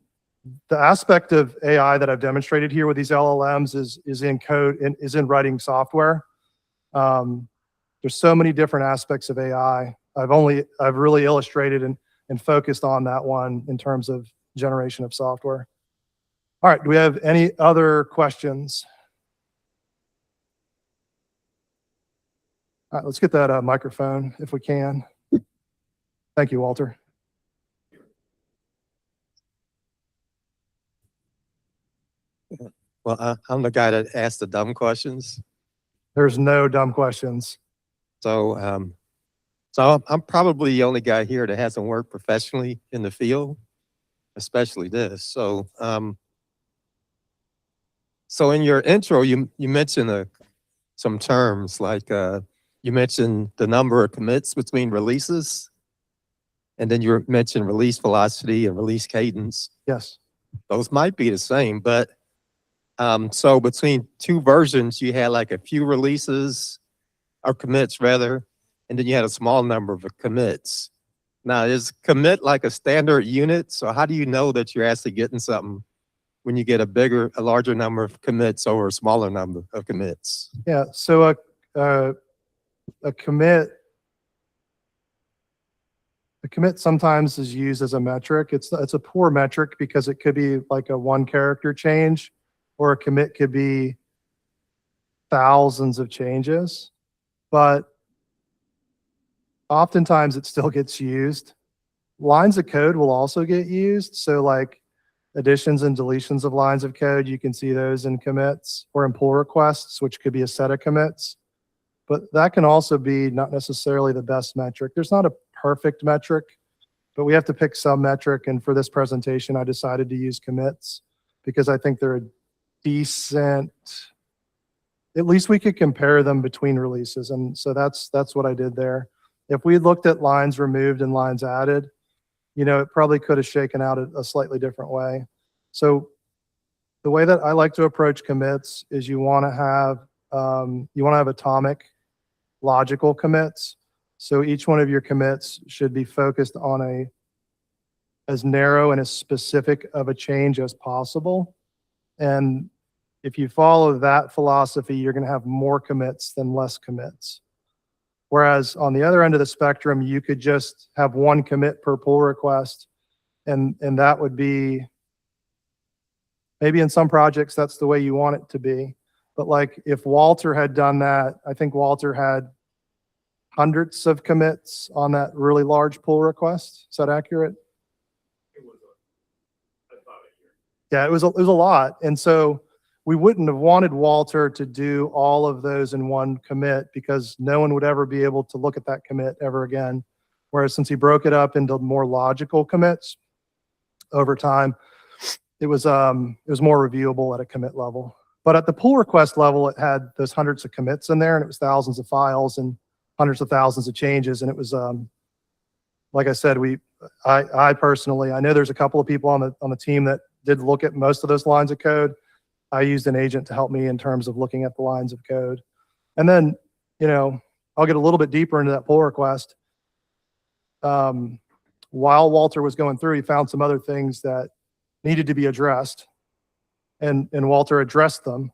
the aspect of AI that I've demonstrated here with these LLMs is in code and is in writing software. There's so many different aspects of AI. I've really illustrated and focused on that one in terms of generation of software. All right, do we have any other questions? All right, let's get that microphone if we can. Thank you, Walter. Well, I'm the guy that asked the dumb questions. There's no dumb questions. So, I'm probably the only guy here that hasn't worked professionally in the field, especially this. So, so in your intro, you mentioned some terms like you mentioned the number of commits between releases, and then you mentioned release velocity and release cadence. Yes. Those might be the same, but so between 2 versions, you had like a few releases or commits rather, and then you had a small number of commits. Now, is commit like a standard unit? So how do you know that you're actually getting something when you get a larger number of commits over a smaller number of commits? Yeah. So a commit sometimes is used as a metric. It's a poor metric because it could be like a 1 character change, or a commit could be thousands of changes, but oftentimes it still gets used. Lines of code will also get used. So like additions and deletions of lines of code, you can see those in commits, or in pull requests, which could be a set of commits. But that can also be not necessarily the best metric. There's not a perfect metric, but we have to pick some metric. And for this presentation, I decided to use commits because I think they're a decent, at least we could compare them between releases. And so that's what I did there. If we looked at lines removed and lines added, you know, it probably could have shaken out a slightly different way. So the way that I like to approach commits is you want to have atomic logical commits. So each one of your commits should be focused on as narrow and as specific of a change as possible. And if you follow that philosophy, you're going to have more commits than less commits. Whereas on the other end of the spectrum, you could just have 1 commit per pull request, and that would be Maybe in some projects, that's the way you want it to be. But like if Walter had done that, I think Walter had hundreds of commits on that really large pull request. Is that accurate? Yeah, it was a lot. And so we wouldn't have wanted Walter to do all of those in one commit because no one would ever be able to look at that commit ever again. Whereas since he broke it up into more logical commits over time, it was more reviewable at a commit level. But at the pull request level, it had those hundreds of commits in there, and it was thousands of files and hundreds of thousands of changes. And it was, like I said, I personally, I know there's a couple of people on the team that did look at most of those lines of code. I used an agent to help me in terms of looking at the lines of code. And then, you know, I'll get a little bit deeper into that pull request. While Walter was going through, he found some other things that needed to be addressed, and Walter addressed them.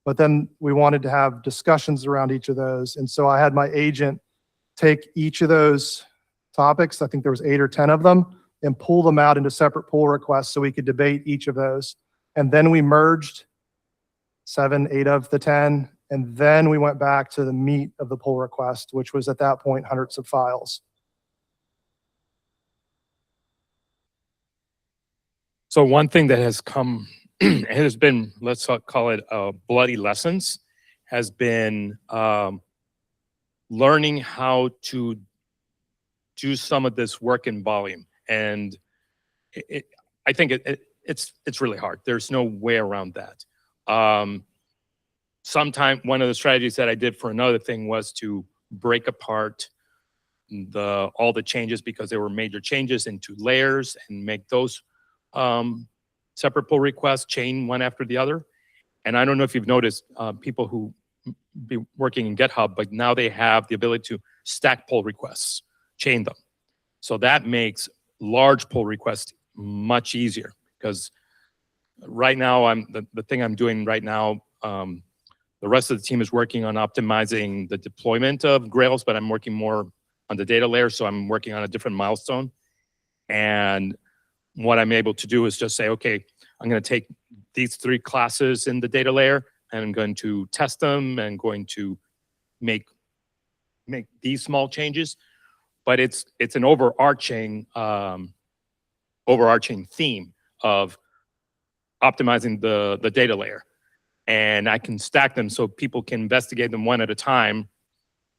But then we wanted to have discussions around each of those. And so I had my agent take each of those topics, I think there was 8 or 10 of them, and pull them out into separate pull requests so we could debate each of those. And then we merged 7, 8 of the 10, and then we went back to the meat of the pull request, which was at that point hundreds of files. So one thing that has come, it has been, let's call it bloody lessons, has been learning how to do some of this work in volume. And I think it's really hard. There's no way around that. Sometime one of the strategies that I did for another thing was to break apart all the changes, because there were major changes, into layers, and make those separate pull requests chain one after the other. And I don't know if you've noticed people who be working in GitHub, but now they have the ability to stack pull requests, chain them. So that makes large pull requests much easier, because right now the thing I'm doing right now, the rest of the team is working on optimizing the deployment of Grails, but I'm working more on the data layer, so I'm working on a different milestone. And what I'm able to do is just say, okay, I'm going to take these 3 classes in the data layer, and I'm going to test them, and going to make these small changes. But it's an overarching theme of optimizing the data layer. And I can stack them so people can investigate them one at a time,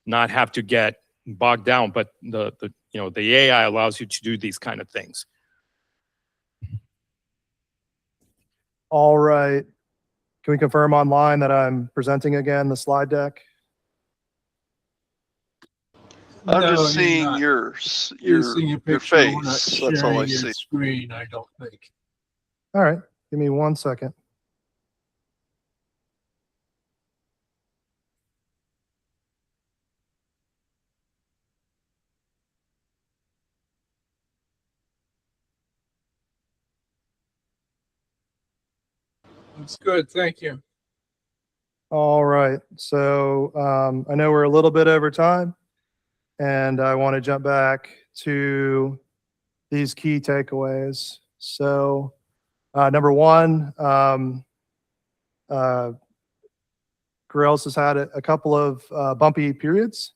not have to get bogged down. But the AI allows you to do these kind of things. All right. Can we confirm online that I'm presenting again the slide deck? I'm No, just you're seeing not. your Seeing your picture, we're not face. That's all I sharing your see. screen, I don't think. All right. Give me 1 second. That's good, thank you. All right. So I know we're a little bit over time, and I want to jump back to these key takeaways. So number 1, Grails has had a couple of bumpy periods,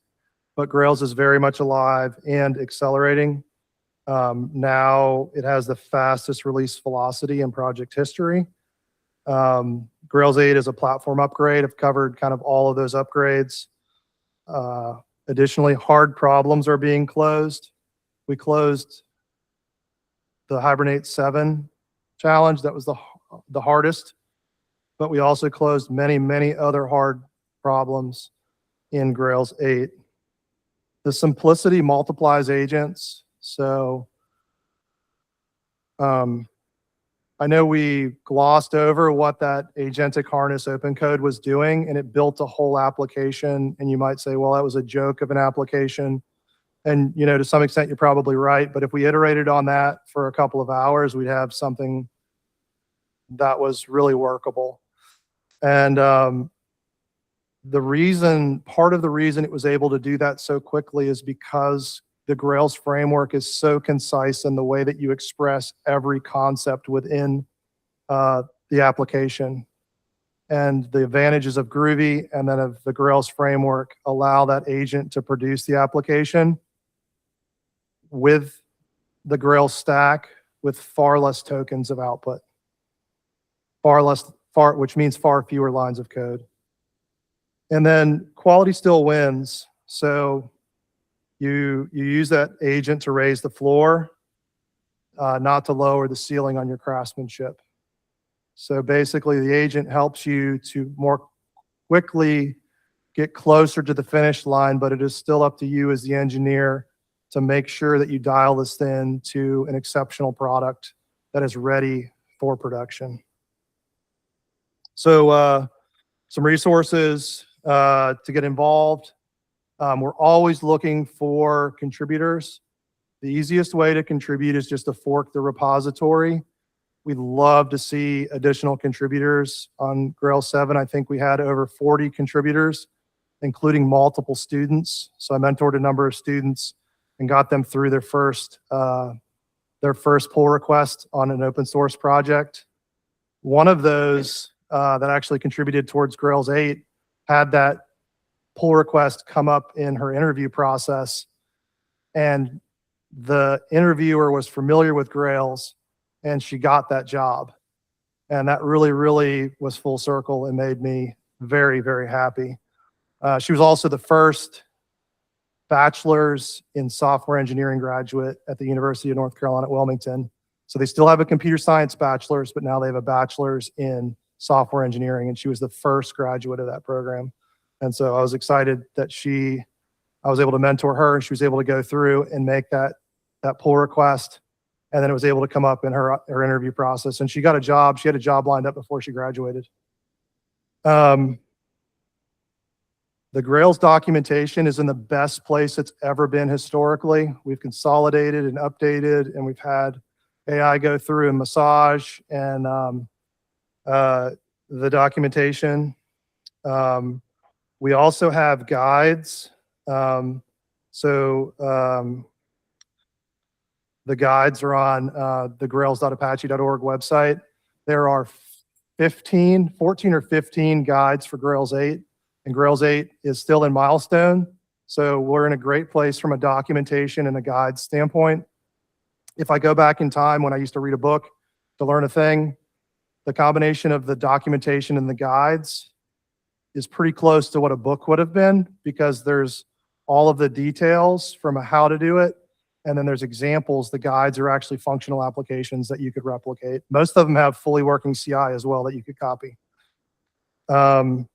but Grails is very much alive and accelerating. Now it has the fastest release velocity in project history. Grails 8 is a platform upgrade. I've covered kind of all of those upgrades. Additionally, hard problems are being closed. We closed the Hibernate 7 challenge. That was the hardest, but we also closed many, many other hard problems in Grails 8. The simplicity multiplies agents. So I know we glossed over what that agentic harness open code was doing, and it built a whole application. And you might say, well, that was a joke of an application. And, you know, to some extent, you're probably right. But if we iterated on that for a couple of hours, we'd have something that was really workable. And part of the reason it was able to do that so quickly is because the Grails framework is so concise in the way that you express every concept within the the application. And the advantages of Groovy and then of the Grails framework allow that agent to produce the application with the Grails stack with far less tokens of output, which means far fewer lines of code. And then quality still wins. So you use that agent to raise the floor, not to lower the ceiling on your craftsmanship. So basically the agent helps you to more quickly get closer to the finish line, but it is still up to you as the engineer to make sure that you dial this in to an exceptional product that is ready for production. So some resources to get involved. We're always looking for contributors. The easiest way to contribute is just to fork the repository. We'd love to see additional contributors on Grails 7. I think we had over 40 contributors, including multiple students. So I mentored a number of students and got them through their first pull request on an open source project. One of those that actually contributed towards Grails 8 had that pull request come up in her interview process, and the interviewer was familiar with Grails, and she got that job. And that really, really was full circle and made me very, very happy. She was also the first bachelor's in software engineering graduate at the University of North Carolina at Wilmington. So they still have a computer science bachelor's, but now they have a bachelor's in software engineering, and she was the first graduate of that program. And so I was excited that I was able to mentor her, and she was able to go through and make that pull request. And then it was able to come up in her interview process, and she got a job. She had a job lined up before she graduated. The Grails documentation is in the best place it's ever been historically. We've consolidated and updated, and we've had AI go through and massage and the documentation. We also have guides. The guides are on the grails.apache.org website. There are 14 or 15 guides for Grails 8, and Grails 8 is still in milestone. So we're in a great place from a documentation and a guide standpoint. If I go back in time when I used to read a book to learn a thing, the combination of the documentation and the guides is pretty close to what a book would have been, because there's all of the details from how to do it. And then there's examples. The guides are actually functional applications that you could replicate. Most of them have fully working CI as well that you could copy. Got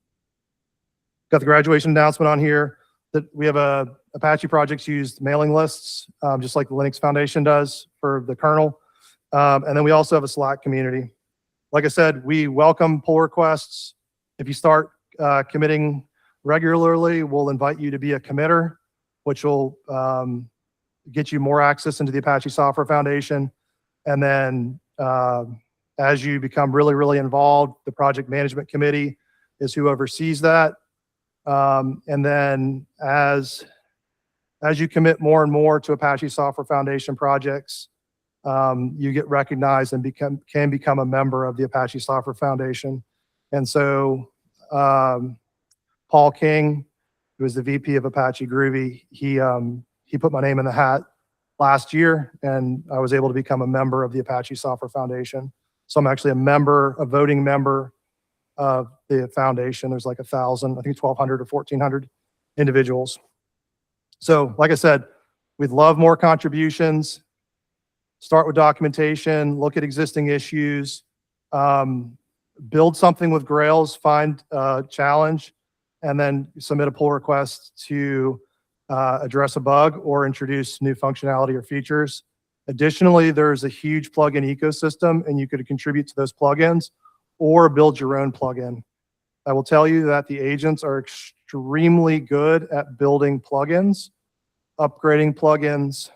the graduation announcement on here. That we have Apache projects used mailing lists, just like the Linux Foundation does for the kernel. And then we also have a Slack community. Like I said, we welcome pull requests. If you start committing regularly, we'll invite you to be a committer, which will get you more access into the Apache Software Foundation. And then as you become really, really involved, the project management committee is who oversees that. And then as you commit more and more to Apache Software Foundation projects, you get recognized and can become a member of the Apache Software Foundation. And so Paul King, who is the VP of Apache Groovy, he put my name in the hat last year, and I was able to become a member of the Apache Software Foundation. So I'm actually a voting member of the foundation. There's like 1,000, I think 1,200 or 1,400 individuals. So like I said, we'd love more contributions. Start with documentation, look at existing issues, build something with Grails, find a challenge, and then submit a pull request to address a bug or introduce new functionality or features. Additionally, there's a huge plugin ecosystem, and you could contribute to those plugins or build your own plugin. I will tell you that the agents are extremely good at building plugins, upgrading plugins,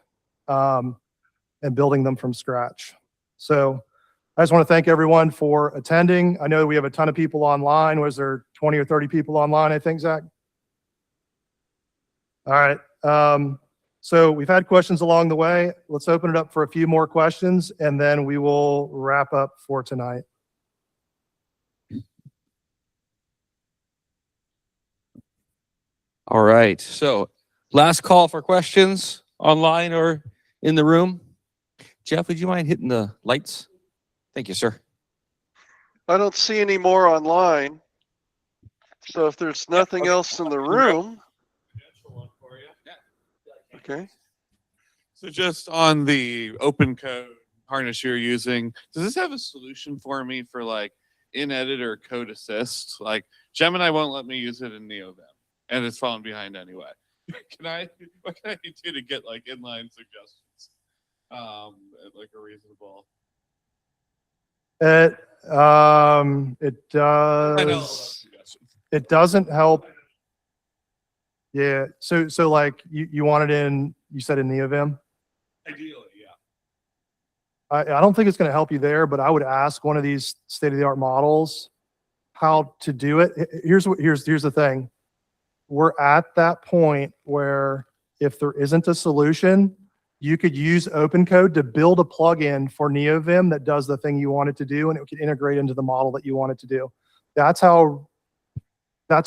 and building them from scratch. So I just want to thank everyone for attending. I know we have a ton of people online. Was there 20 or 30 people online, I think, Zach? All right. So we've had questions along the way. Let's open it up for a few more questions, and then we will wrap up for tonight. All right. So last call for questions online or in the room. Jeff, would you mind hitting the lights? Thank you, sir. I don't see any more online. So if there's nothing okay. else in the room, okay. So just on the open code harness you're using, does this have a solution for me for like in-editor code assist? Like Gemini won't let me use it in NeoVim, and it's falling behind anyway. What can I do to get like inline suggestions at like a reasonable? It does. It doesn't help. Yeah. So like you want it in, you said in NeoVim? Ideally, yeah. I don't think it's going to help you there, but I would ask one of these state-of-the-art models how to do it. Here's the thing. We're at that point where if there isn't a solution, you could use open code to build a plugin for NeoVim that does the thing you want it to do, and it could integrate into the model that you want it to do. That's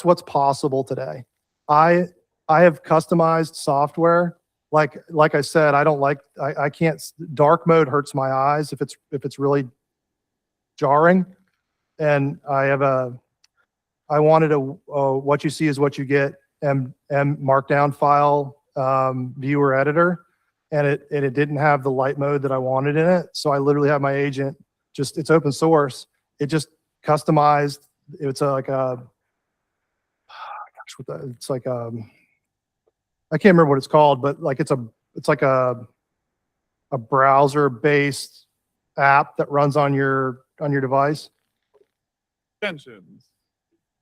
what's possible today. I have customized software. Like I said, I can't, dark mode hurts my eyes if it's really jarring. And I wanted a what you see is what you get M markdown file viewer editor, and it didn't have the light mode that I wanted in it. So I literally have my agent it's open source. It just customized. It's like a, it's like I can't remember what it's called, but like it's like a browser-based app that runs on your device. Extensions.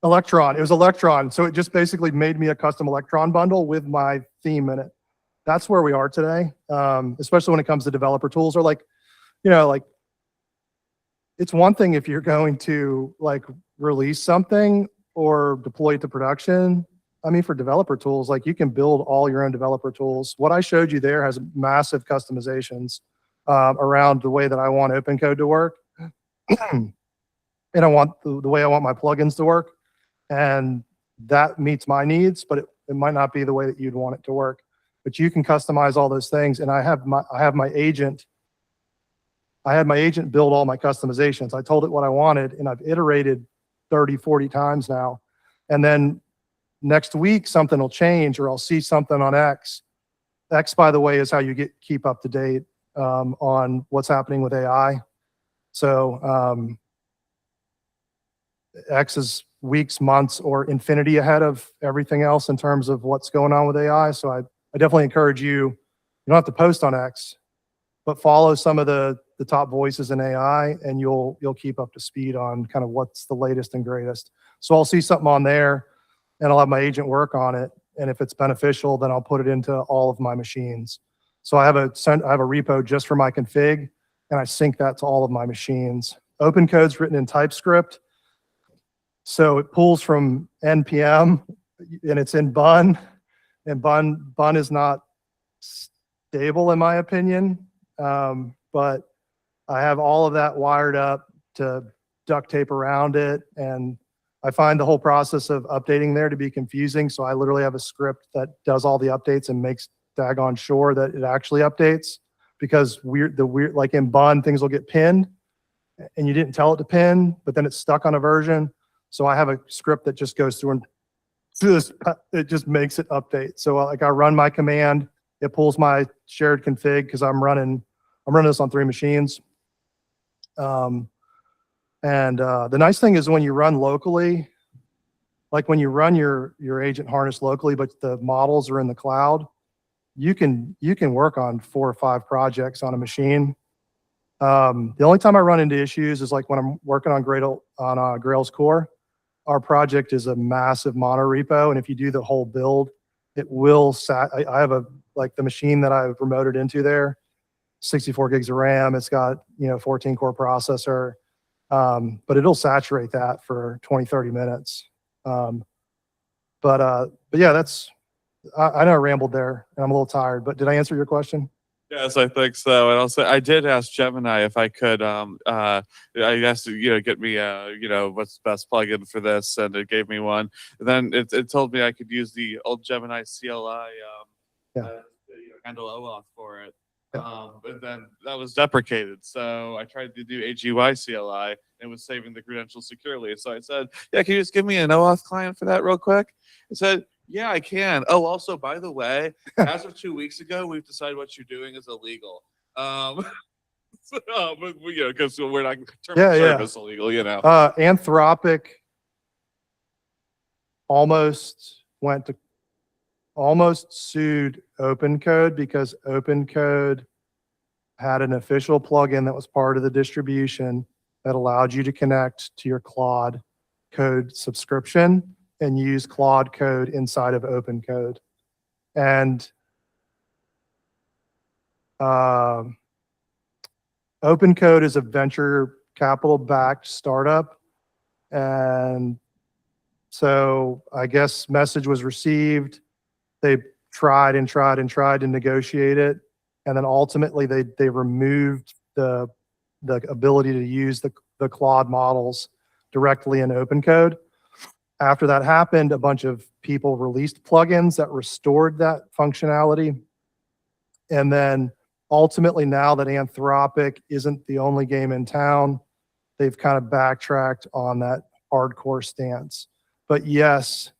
Electron. It was Electron. So it just basically made me a custom Electron bundle with my theme in it. That's where we are today, especially when it comes to developer tools. Or like, like it's one thing if you're going to like release something or deploy it to production. I mean, for developer tools, like you can build all your own developer tools. What I showed you there has massive customizations around the way that I want open code to work. And I want the way I want my plugins to work. And that meets my needs, but it might not be the way that you'd want it to work. But you can customize all those things. And I have my agent. I had my agent build all my customizations. I told it what I wanted, and I've iterated 30, 40 times now. And then next week, something will change, or I'll see something on X. X, by the way, is how you keep up to date on what's happening with AI. So X is weeks, months, or infinity ahead of everything else in terms of what's going on with AI. So I definitely encourage you, you don't have to post on X, but follow some of the top voices in AI, and you'll keep up to speed on kind of what's the latest and greatest. So I'll see something on there, and I'll have my agent work on it. And if it's beneficial, then I'll put it into all of my machines. So I have a repo just for my config, and I sync that to all of my machines. Open code's written in TypeScript. So it pulls from NPM, and it's in Bun. And Bun is not stable in my opinion. But I have all of that wired up to duct tape around it. And I find the whole process of updating there to be confusing. So I literally have a script that does all the updates and makes daggone sure that it actually updates, because like in Bun, things will get pinned and you didn't tell it to pin, but then it's stuck on a version. So I have a script that just goes through and it just makes it update. So like I run my command, it pulls my shared config, because I'm running this on 3 machines. And the nice thing is when you run locally, like when you run your agent harness locally, but the models are in the cloud, you can work on 4 or 5 projects on a machine. The only time I run into issues is like when I'm working on Gradle on Grails core. Our project is a massive mono repo, and if you do the whole build, it will I have the machine that I've remoted into there, 64 gigs of RAM. It's got 14 core processor, but it'll saturate that for 20-30 minutes. But yeah, I know I rambled there, and I'm a little tired. But did I answer your question? Yes, I think so. And also, I did ask Gemini if I could, I asked, get me, what's the best plugin for this, and it gave me one. And then it told me I could use the old Gemini CLI, Yeah. handle OAuth for it. Yeah. But then that was deprecated. So I tried to do AGY CLI and was saving the credentials securely. So I said, yeah, can you just give me an OAuth client for that real quick? It said, yeah, I can. Oh, also, by the way, as of 2 weeks ago, we've decided what you're doing is illegal. But because we're not term Yeah, of yeah. service illegal, Anthropic almost sued OpenCode because OpenCode had an official plugin that was part of the distribution that allowed you to connect to your Claude Code subscription and use Claude Code inside of OpenCode. And OpenCode is a venture capital backed startup. And so I guess message was received. They tried and tried and tried to negotiate it. And then ultimately they removed the ability to use the Claude models directly in OpenCode. After that happened, a bunch of people released plugins that restored that functionality. And then ultimately, now that Anthropic isn't the only game in town, they've kind of backtracked on that hardcore stance. But yes,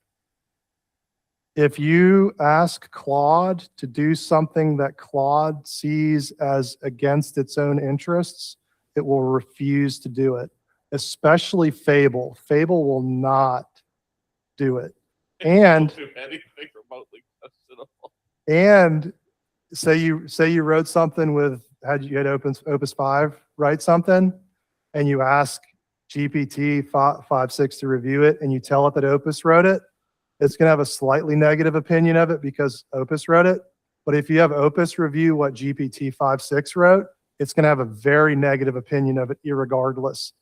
if you ask Claude to do something that Claude sees as against its own interests, it will refuse to do it, especially Fable. Fable will not do it. And do anything remotely questionable. And say you wrote something with you had Opus 5 write something, and you ask GPT 5.6 to review it, and you tell it that Opus wrote it, it's going to have a slightly negative opinion of it because Opus wrote it. But if you have Opus review what GPT 5.6 wrote, it's going to have a very negative opinion of it irregardless.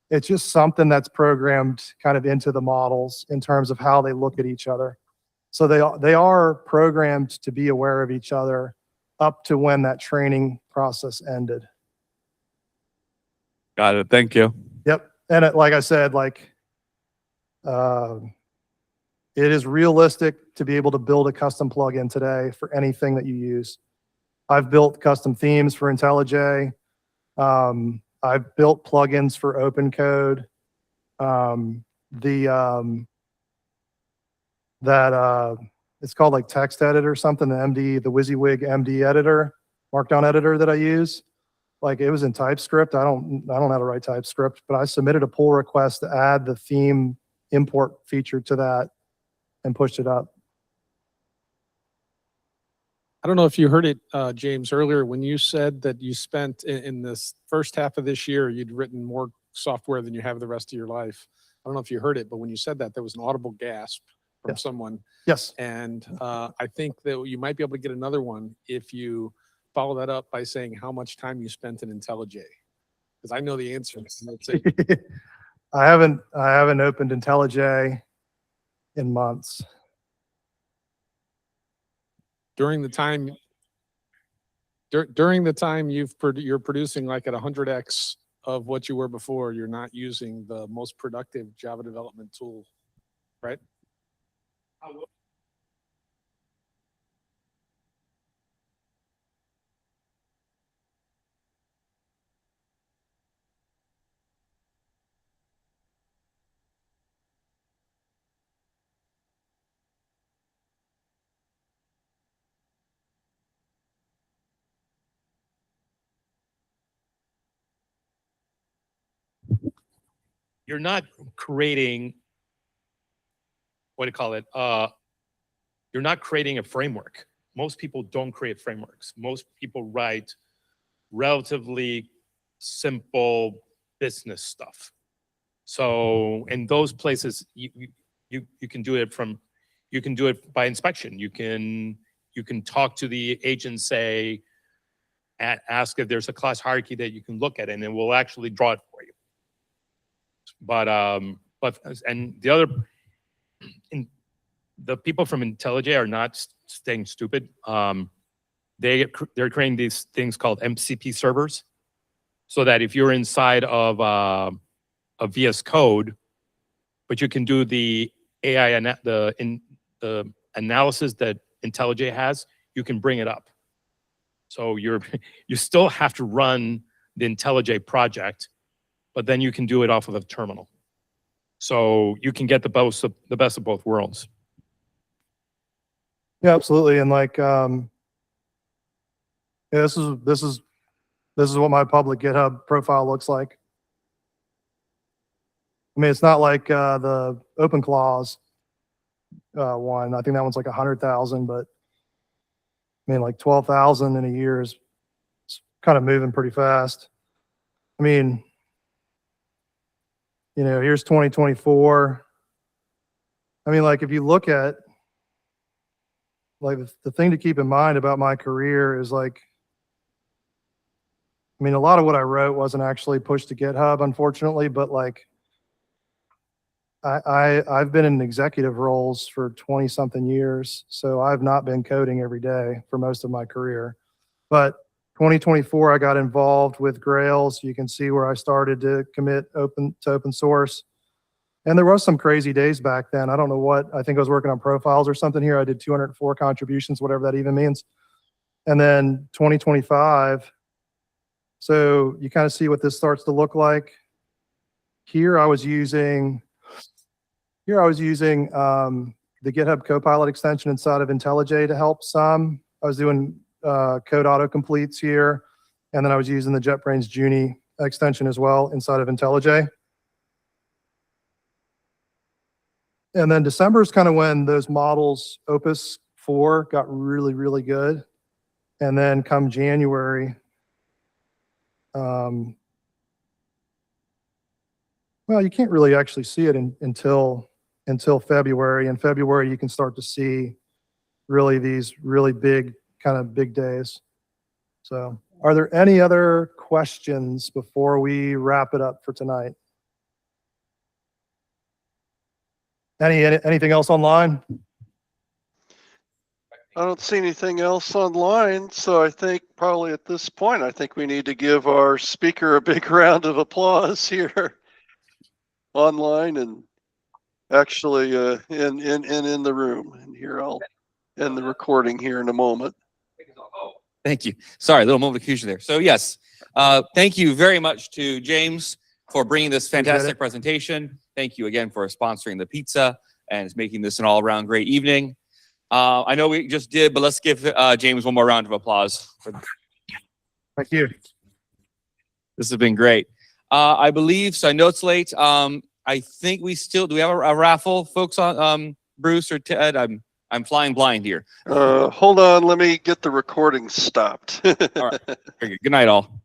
It's just something that's programmed kind of into the models in terms of how they look at each other. So they are programmed to be aware of each other up to when that training process ended. Got it. Thank you. Yep. And like I said, it is realistic to be able to build a custom plugin today for anything that you use. I've built custom themes for IntelliJ. I've built plugins for OpenCode. It's called like text edit or something, the WYSIWYG MD editor, markdown editor that I use. Like it was in TypeScript. I don't know how to write TypeScript, but I submitted a pull request to add the theme import feature to that and pushed it up. I don't know if you heard it, James, earlier when you said that you spent in this first half of this year, you'd written more software than you have the rest of your life. I don't know if you heard it, but when you said that, there was an audible gasp from someone. Yes. And I think that you might be able to get another one if you follow that up by saying how much time you spent in IntelliJ. Because I know the answer. I haven't opened IntelliJ in months. During the time you're producing like at 100x of what you were before, you're not using the most productive Java development tool, right? You're not creating, what do you call it? You're not creating a framework. Most people don't create frameworks. Most people write relatively simple business stuff. So in those places, you can do it by inspection. You can talk to the agent, say, ask if there's a class hierarchy that you can look at, and it will actually draw it for you. But and the people from IntelliJ are not staying stupid. they're creating these things called MCP servers, so that if you're inside of a VS Code, but you can do the AI the analysis that IntelliJ has, you can bring it up. So you still have to run the IntelliJ project, but then you can do it off of a terminal. So you can get the best of both worlds. Yeah, absolutely. And like, yeah, this is what my public GitHub profile looks like. I mean, it's not like the OpenClaws one. I think that one's like 100,000, but I mean, like 12,000 in a year is kind of moving pretty fast. I mean, you know, here's 2024. I mean, like if you look at, like the thing to keep in mind about my career is like, I mean, a lot of what I wrote wasn't actually pushed to GitHub, unfortunately, but like I've been in executive roles for 20 something years. So I've not been coding every day for most of my career. But 2024, I got involved with Grails. You can see where I started to commit open source. And there was some crazy days back then. I don't know what, I think I was working on profiles or something here. I did 204 contributions, whatever that even means. And then 2025. So you kind of see what this starts to look like. Here I was using the GitHub Copilot extension inside of IntelliJ to help some. I was doing code autocompletes here. And then I was using the JetBrains Juni extension as well inside of IntelliJ. And then December is kind of when those models, Opus 4, got really, really good. And then come January, well, you can't really actually see it until February. In February, you can start to see really these really big, kind of big days. So are there any other questions before we wrap it up for tonight? Anything else online? I don't see anything else online, so I think probably at this point, I think we need to give our speaker a big round of applause here online and actually in the room. And here I'll end the recording here in a moment. Thank you. Sorry, a little moment of confusion there. So yes, thank you very much to James for bringing this fantastic presentation. Thank you again for sponsoring the pizza and making this an all-around great evening. I know we just did, but let's give James one more round of applause. Thank you. This has been great. I believe, so I know it's late. I think we still, do we have a raffle, folks, on Bruce or Ted? I'm flying blind here. Hold on, let me get the recording stopped. All right. Very good. Good night, all.